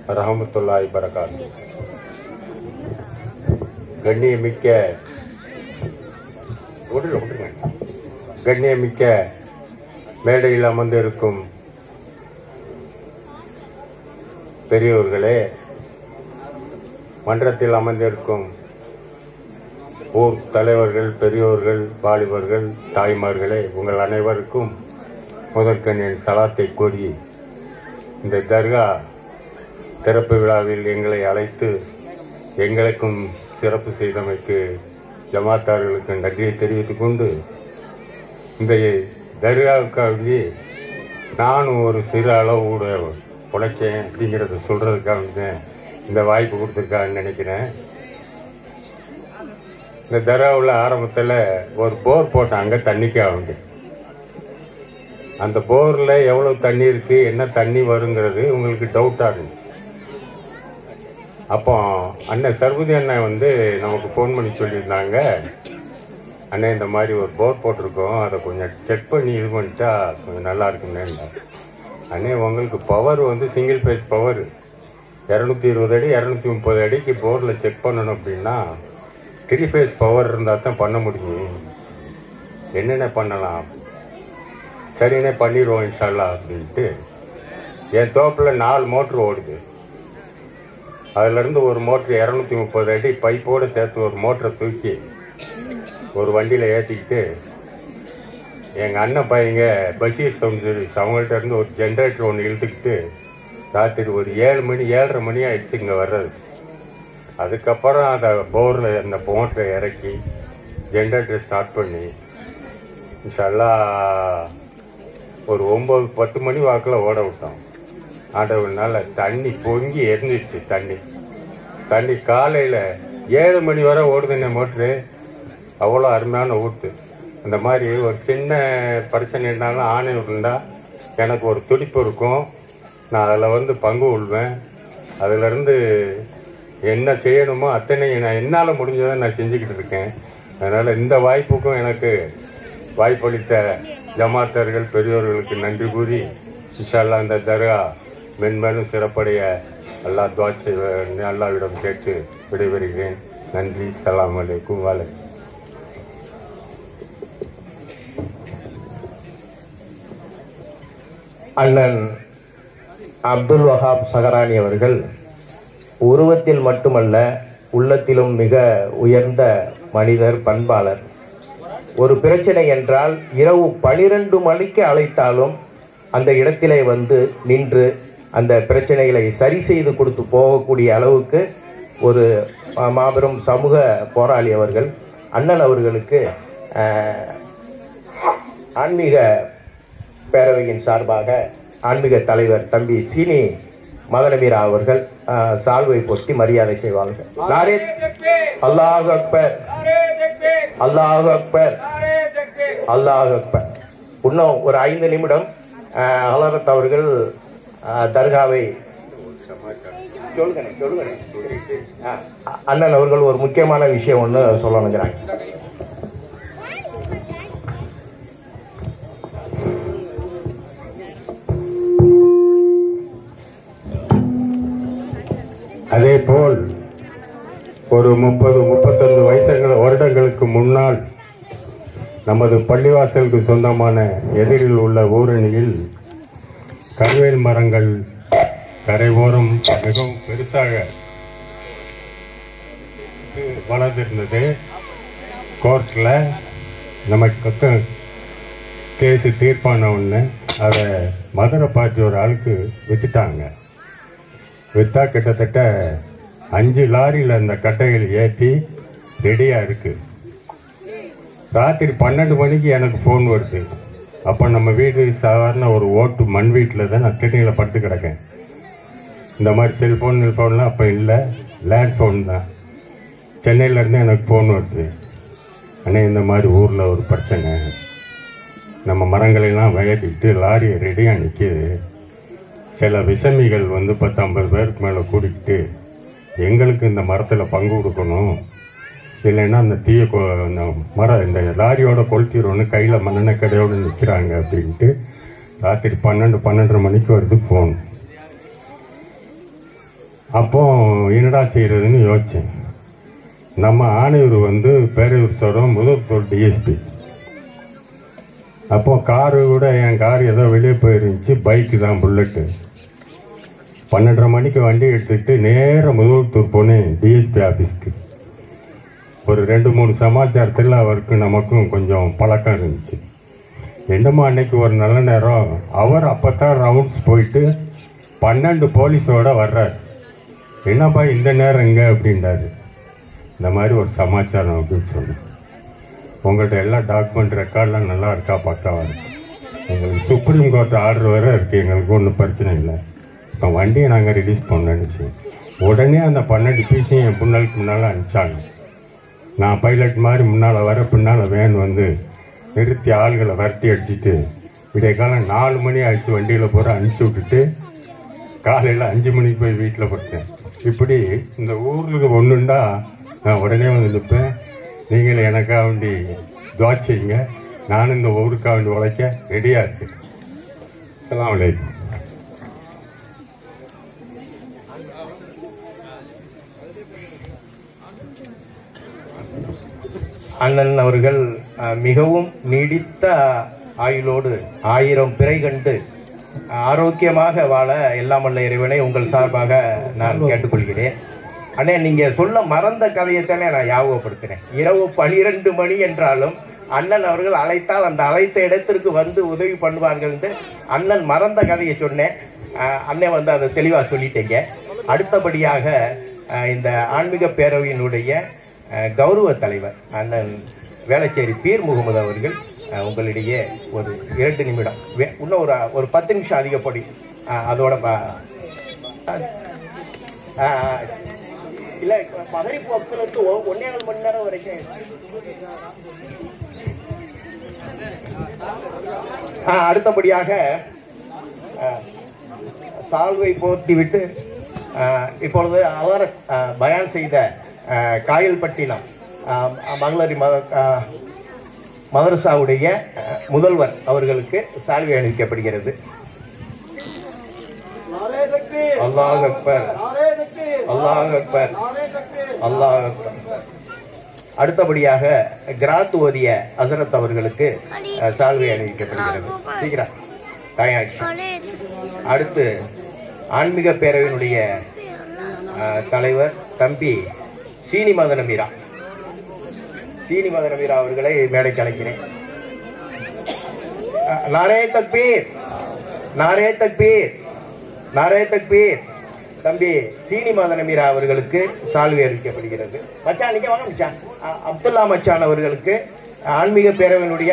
வரஹ்மத்துல்லாஹி வபரகாத்துஹு. கண்ணியமிக்க மேடையில் அமர்ந்து இருக்கும் பெரியோர்களே, மன்றத்தில் அமர்ந்திருக்கும் ஊர் தலைவர்கள், பெரியோர்கள், வாலிபர்கள், தாய்மார்களே, உங்கள் அனைவருக்கும் முதற்கண் என் சலாத்தை கூறி இந்த தர்கா திறப்பு விழாவில் எங்களை அழைத்து எங்களுக்கும் சிறப்பு செய்தமைக்கு ஜமாத்தார்களுக்கு நன்றியை தெரிவித்துக் கொண்டு, இந்த தர்காவுக்காக நானும் ஒரு சிறு அளவோட உழைச்சேன் அப்படிங்கிறத சொல்றதுக்காக இந்த வாய்ப்பு கொடுத்துருக்கான்னு நினைக்கிறேன். இந்த தர்காவில் ஆரம்பத்தில் ஒரு போர் போட்டாங்க தண்ணிக்காக வேண்டி. அந்த போரில் எவ்வளவு தண்ணி இருக்கு, என்ன தண்ணி வருங்கிறது உங்களுக்கு டவுட்டாக இருந்துச்சு. அப்போ அண்ணன் சர்வதி அண்ணன் நமக்கு ஃபோன் பண்ணி சொல்லியிருந்தாங்க, அண்ணன் இந்த மாதிரி ஒரு போர் போட்டிருக்கோம், அதை கொஞ்சம் செக் பண்ணி இது பண்ணிட்டா கொஞ்சம் நல்லா இருக்குண்ணே. அண்ணே, உங்களுக்கு பவர் சிங்கிள் பேஸ் பவர் 220 அடி 230 அடிக்கு போரில் செக் பண்ணணும் அப்படின்னா 3 பேஸ் பவர் இருந்தால் தான் பண்ண முடியும். என்னென்ன பண்ணலாம்? சரிண்ணே, பண்ணிடுவோம் இன்ஷா அல்லாஹ் அப்படின்ட்டு என் தோப்பில் 4 மோட்ரு ஓடுது. அதுலேருந்து ஒரு மோட்ரு 230 அடி பைப்போடு சேர்த்து ஒரு மோட்டரை தூக்கி ஒரு வண்டியில் ஏற்றிக்கிட்டு எங்கள் அண்ணன் பையங்க பஷீர் சவுண்ட் அவங்கள்ட்ட இருந்து ஒரு ஜென்ரேட்டர் ஒன்று இழுத்துக்கிட்டு ராத்திரி ஒரு 7 மணி 7:30 மணி ஆயிடுச்சு இங்கே வர்றது. அதுக்கப்புறம் அதை போரில் அந்த மோட்டரை இறக்கி ஜென்ரேட்டரை ஸ்டார்ட் பண்ணி இன்ஷா அல்லாஹ் ஒரு 9-10 மணி வாக்கில் ஓட விட்டோம். ஆண்டவனால தண்ணி பொங்கி எரிஞ்சிடுச்சு. தண்ணி காலையில் 7 மணி வரை ஓடுதுன்னு மோட்ரு. அவ்வளோ அருமையான ஊட்டு. அந்த மாதிரி ஒரு சின்ன பிரச்சனை இருந்தாலும் ஆணை இருந்தால் எனக்கு ஒரு துடிப்பு இருக்கும். நான் அதில் பங்கு கொள்வேன். அதிலிருந்து என்ன செய்யணுமோ அத்தனை நான் என்னால் முடிஞ்சதை நான் செஞ்சுக்கிட்டு இருக்கேன். அதனால் இந்த வாய்ப்புக்கும் எனக்கு வாய்ப்பளித்த ஜமாத்தர்கள் பெரியோர்களுக்கு நன்றி கூறி இன்ஷா அல்லாஹ் அந்த தர்கா மென்மேலும் சிறப்படைய அல்லாஹ் துஆ செய்வேன் அல்லாஹ்விடம் கேட்டு விடைபெறுகிறேன். நன்றி. ஸலாம் அலைக்கும். வலைக்கும். அண்ணன் அப்துல் வஹாப் சஹரானி அவர்கள் உருவத்தில் மட்டுமல்ல, உள்ளத்திலும் மிக உயர்ந்த மனிதர், பண்பாளர். ஒரு பிரச்சனை என்றால் இரவு 12 மணிக்கு அழைத்தாலும் அந்த இடத்திலே நின்று அந்த பிரச்சனைகளை சரி செய்து கொடுத்து போகக்கூடிய அளவுக்கு ஒரு மாபெரும் சமூக போராளி அவர்கள். அண்ணன் அவர்களுக்கு ஆன்மீக பேரவையின் சார்பாக ஆன்மீக தலைவர் தம்பி சீனி மதனமீரா அவர்கள் சால்வை போட்டி மரியாதை செய்வார்கள். அல்லாஹ் அக்பர், அல்லாஹ் அக்பர், அல்லாஹ் அக்பர். இன்னும் ஒரு 5 நிமிடம் ஹலரத் அவர்கள் தர்காவை அண்ணன் அவர்கள் ஒரு முக்கியமான விஷயம் ஒன்று சொல்லணுங்கிறாங்க. அதே போல் ஒரு 30-35 வருடங்களுக்கு முன்னால் நமது பள்ளிவாசலுக்கு சொந்தமான எதிரில் உள்ள ஊரணியில் கருவேல் மரங்கள் கரையோரம் மிகவும் பெருசாக வளர்ந்திருந்தது. கோர்ட்ல நமக்கு கேஸ் தீர்ப்பான ஒன்று அதை மதுரை பார்ட்டி ஒரு ஆளுக்கு வித்துட்டாங்க. வித்தா கிட்டத்தட்ட 5 லாரியில் அந்த கட்டைகள் ஏற்றி ரெடியா இருக்கு. ராத்திரி 12 மணிக்கு எனக்கு ஃபோன் வருது. அப்போ நம்ம வீடு சாதாரண ஒரு ஓட்டு மண் வீட்டில் தான் நான் கிட்னியில் படுத்து கிடக்கேன். இந்த மாதிரி செல்ஃபோன்லாம் அப்போ இல்லை, லேண்ட் ஃபோன் தான். சென்னையிலேருந்து எனக்கு ஃபோன் வருது. அண்ணே இந்த மாதிரி ஊரில் ஒரு பிரச்சனை, நம்ம மரங்களெல்லாம் வயதிட்டு லாரி ரெடியாக நிற்கிது. சில விஷமிகள் 10-50 பேருக்கு மேலே கூட்டிகிட்டு எங்களுக்கு இந்த மரத்தில் பங்கு கொடுக்கணும், இல்லைன்னா அந்த தீய இந்த லாரியோட கொளுத்திடுவோன்னு கையில் மண்ணெண்ணெய் கடையோடு நிற்கிறாங்க அப்படின்ட்டு ராத்திரி 12-12:30 மணிக்கு வருது ஃபோன். அப்போ என்னடா செய்யறதுன்னு யோசிச்சேன். நம்ம ஆணையூர் பேரையூர் சோரம் முதல் டிஎஸ்பி. அப்போ காரு கூட என் கார் ஏதோ வெளியே போயிருந்துச்சு, பைக்கு தான் புல்லட்டு. 12:30 மணிக்கு வண்டி எடுத்துக்கிட்டு நேராக முதல்தூர் போனேன் டிஎஸ்பி ஆஃபீஸ்க்கு. ஒரு 2-3 சமாச்சாரத்தில் அவருக்கு நமக்கும் கொஞ்சம் பழக்கம் இருந்துச்சு. என்னமோ அன்னைக்கு ஒரு நல்ல நேரம் அவர் அப்போத்தான் ரவுண்ட்ஸ் போயிட்டு 12 போலீஸோட வர்றார். என்னப்பா இந்த நேரம் இங்கே அப்படின்றாரு. இந்த மாதிரி ஒரு சமாச்சாரம் அப்படின்னு சொன்னேன். உங்கள்கிட்ட எல்லா டாக்குமெண்ட் ரெக்கார்ட்லாம் நல்லா இருக்கா பக்காவா இருக்கு. எங்களுக்கு சுப்ரீம் கோர்ட் ஆர்டர் வேற இருக்கு, எங்களுக்கு ஒன்றும் பிரச்சனை இல்லை. இப்போ வண்டியை நாங்கள் ரிலீஸ் பண்ணணுச்சு. உடனே அந்த 12 பீஸையும் என் புண்ணலுக்கு முன்னால் அனுப்பிச்சாங்க. நான் பைலட் மாதிரி முன்னால் வர பின்னால் வேன் நிறுத்தி ஆள்களை விரட்டி அடிச்சுட்டு விடிய காலம் 4 மணி ஆயிடுச்சு வண்டியில் போகிற அனுப்பிச்சி விட்டுட்டு காலையில் 5 மணிக்கு போய் வீட்டில் படுத்தேன். இப்படி இந்த ஊருக்கு ஒன்றுண்டா நான் உடனே நிற்பேன். நீங்கள் எனக்காக வேண்டி துவா செய்யுங்க, நானும் இந்த ஊருக்காக வேண்டி உழைக்க ரெடியாக இருக்கேன். அஸ்ஸலாமு அலைக்கும். அண்ணன் அவர்கள் மிகவும் நீடித்த ஆயுளோடு 1000 பிறை கண்டு ஆரோக்கியமாக வாழ எல்லாம் வல்ல இறைவனை உங்கள் சார்பாக நான் கேட்டுக்கொள்கிறேன். அண்ணே, நீங்க சொல்ல மறந்த கதையைத்தானே நான் ஞாபகப்படுத்தினேன். இரவு 12 மணி என்றாலும் அண்ணன் அவர்கள் அழைத்தால் அந்த அழைத்த இடத்திற்கு வந்து உதவி பண்ணுவார்கள். அண்ணன் மறந்த கதையை சொன்னேன். அண்ணன் அதை தெளிவா சொல்லிட்டீங்க. அடுத்தபடியாக இந்த ஆன்மீக பேரவையினுடைய கௌரவ தலைவர் அண்ணன் வேளச்சேரி பீர் முகமது அவர்கள் உங்களிடையே ஒரு 2 நிமிடம், இன்னும் ஒரு 10 நிமிஷம் அதிகப்படி அதோட இல்ல மகரிப்பு வக்துக்கு 1.5 மணி நேரம் வரைக்கும். அடுத்தபடியாக சால்வை போர்த்தி விட்டு இப்பொழுது அவர் பயான் செய்த காயல்பட்டினம் மங்களரி மதரசாவுடைய முதல்வர் அவர்களுக்கு சால்வை அணிவிக்கப்படுகிறது. அல்லாஹ் அக்பர், அல்லாஹ் அக்பர், அல்லாஹ் அக்பர். அடுத்தபடியாக கிராத் ஓதிய ஹசரத் அவர்களுக்கு சால்வை அணிவிக்கப்படுகிறது. சீக்கிரம் தயாரிச்சு. அடுத்து ஆன்மீக பேரவையினுடைய தலைவர் தம்பி சீனி மதன மீரா அவர்களை மேடைக்கு அழைக்கிறேன். நாரே தக்பீர், நாரே தக்பீர், நாரே தக்பீர். தம்பி சீனி மதன மீரா அவர்களுக்கு சால்வை அளிக்கப்படுகிறது. மச்சான் நீங்க வாங்க மச்சான். அப்துல்லா மச்சான் அவர்களுக்கு ஆன்மீக பேரவையினுடைய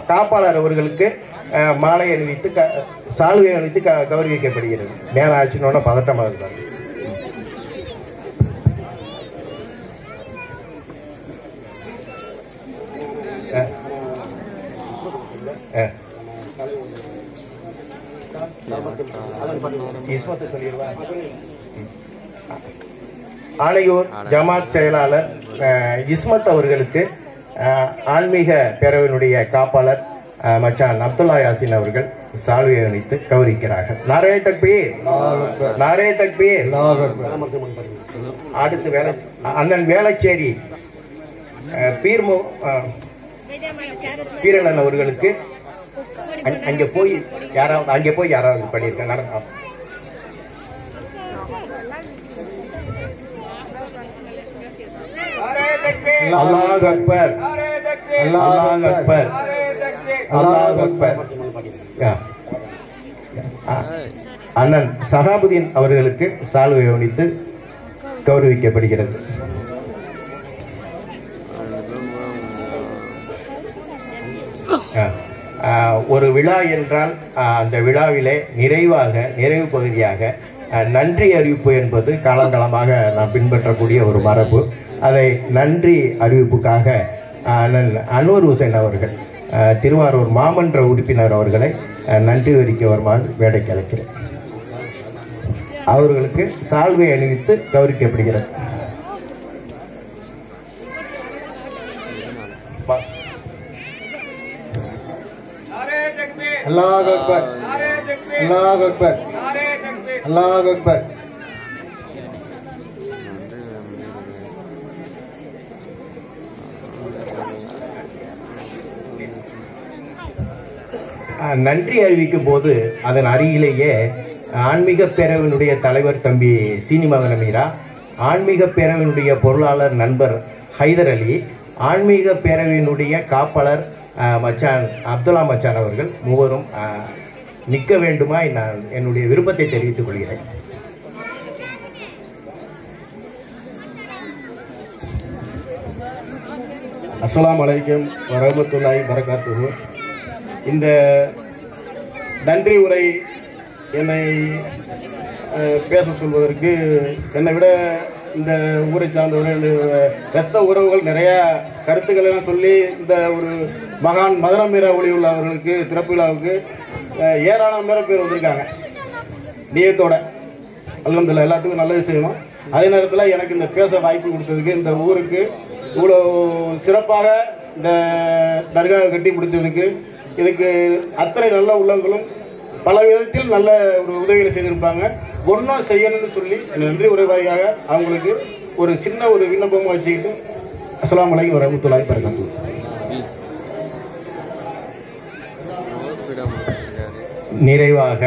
காப்பாளர் அவர்களுக்கு மாலை அணிவித்து சால்வை அணிவித்து கௌரவிக்கப்படுகிறது. நேரம் ஆச்சுன்னு பதட்டமாக இருக்காங்க. ஆணையூர் ஜமாத் செயலாளர் இஸ்மத் அவர்களுக்கு ஆன்மீக பேரவையினுடைய காப்பாளர் மச்சான் அப்துல்லா யாசின் அவர்கள் சால்வை அணித்து கௌரவிக்கிறார்கள். நாரே தக்பீர், நாரே தக்பீர். அடுத்து அண்ணன் வேளச்சேரி பீரண்ணன் அவர்களுக்கு அங்கே போய் யாராவது பண்ணியிருக்காங்க. அல்லாஹ் அக்பர், அல்லாஹ் அக்பர், அல்லாஹ் அக்பர். அண்ணன் சஹாபுதீன் அவர்களுக்கு சால்வை அணிவித்து கௌரவிக்கப்படுகிறது. ஒரு விழா என்றால் அந்த விழாவிலே நிறைவு பகுதியாக நன்றி அறிவிப்பு என்பது காலங்காலமாக நாம் பின்பற்றக்கூடிய ஒரு மரபு. அதை நன்றி அறிவிப்புக்காக அன்வர் ஹுசைன் அவர்கள், திருவாரூர் மாமன்ற உறுப்பினர் அவர்களை நன்றி அறிக்க வருமாறு வேலைக்கு அழைக்கிறேன். அவர்களுக்கு சால்வை அணிவித்து கௌரவிக்கப்படுகிறது. அல்லாஹ் அக்பர், அல்லாஹ் அக்பர், அல்லாஹ் அக்பர். நன்றி அறிவிக்கும் போது அதன் அருகிலேயே ஆன்மீக பேரவையினுடைய தலைவர் தம்பி சீனிமகன் மீரா, ஆன்மீக பேரவையினுடைய பொருளாளர் நண்பர் ஹைதர் அலி, ஆன்மீக பேரவையினுடைய காப்பாளர் மச்சான் அப்துல்லா மச்சான் அவர்கள் மூவரும் நிற்க வேண்டுமா நான் என்னுடைய விருப்பத்தை தெரிவித்துக் கொள்கிறேன். அஸ்ஸலாமு அலைக்கும் வரஹ்மத்துல்லாஹி வபரகாத்துஹு. இந்த நன்றி உரை என்னை பேச சொல்வதற்கு என்னை விட இந்த ஊரை சார்ந்தவர்கள், இரத்த உறவுகள் நிறைய கருத்துக்கள் எல்லாம் சொல்லி இந்த ஒரு மகான் மதனம் மீரா ஒளி உள்ள அவர்களுக்கு திறப்பு விழாவுக்கு ஏராளமான பேர் வந்திருக்காங்க நியத்தோட. அல்ஹம்துலில்லாஹ், எல்லாத்துக்கும் நல்ல விஷயமா. அதே நேரத்தில் எனக்கு இந்த பேச வாய்ப்பு கொடுத்ததுக்கு, இந்த ஊருக்கு இவ்வளோ சிறப்பாக இந்த தர்காவை கட்டி முடித்ததுக்கு, இதுக்கு அத்தனை நல்ல உள்ளங்களும் பல விதத்தில் நல்ல ஒரு உதவிகளை செய்திருப்பாங்க. ஒன்றும் செய்யணும்னு சொல்லி நன்றி உரைவாரியாக அவங்களுக்கு ஒரு சின்ன ஒரு விண்ணப்பமும் வச்சுக்கிட்டு அஸ்ஸலாமு அலைக்கும் வரஹ்மத்துல்லாஹி வபரகாத்துஹு. நிறைவாக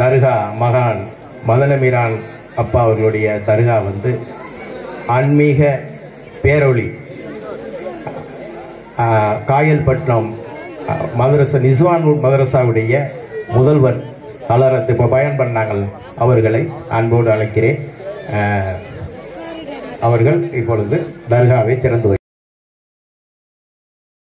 தர்கா மகான் மதனமீரான் அப்பா அவர்களுடைய தர்கா வந்து ஆன்மீக பேரொளி காயல்பட்டினம் மதரசா நிஸ்வான் மதரசாவுடைய முதல்வர் ஹலரத் இப்போ பயன் பண்ணாங்கள் அவர்களை அன்போடு அழைக்கிறேன். அவர்கள் இப்பொழுது தர்காவை திறந்து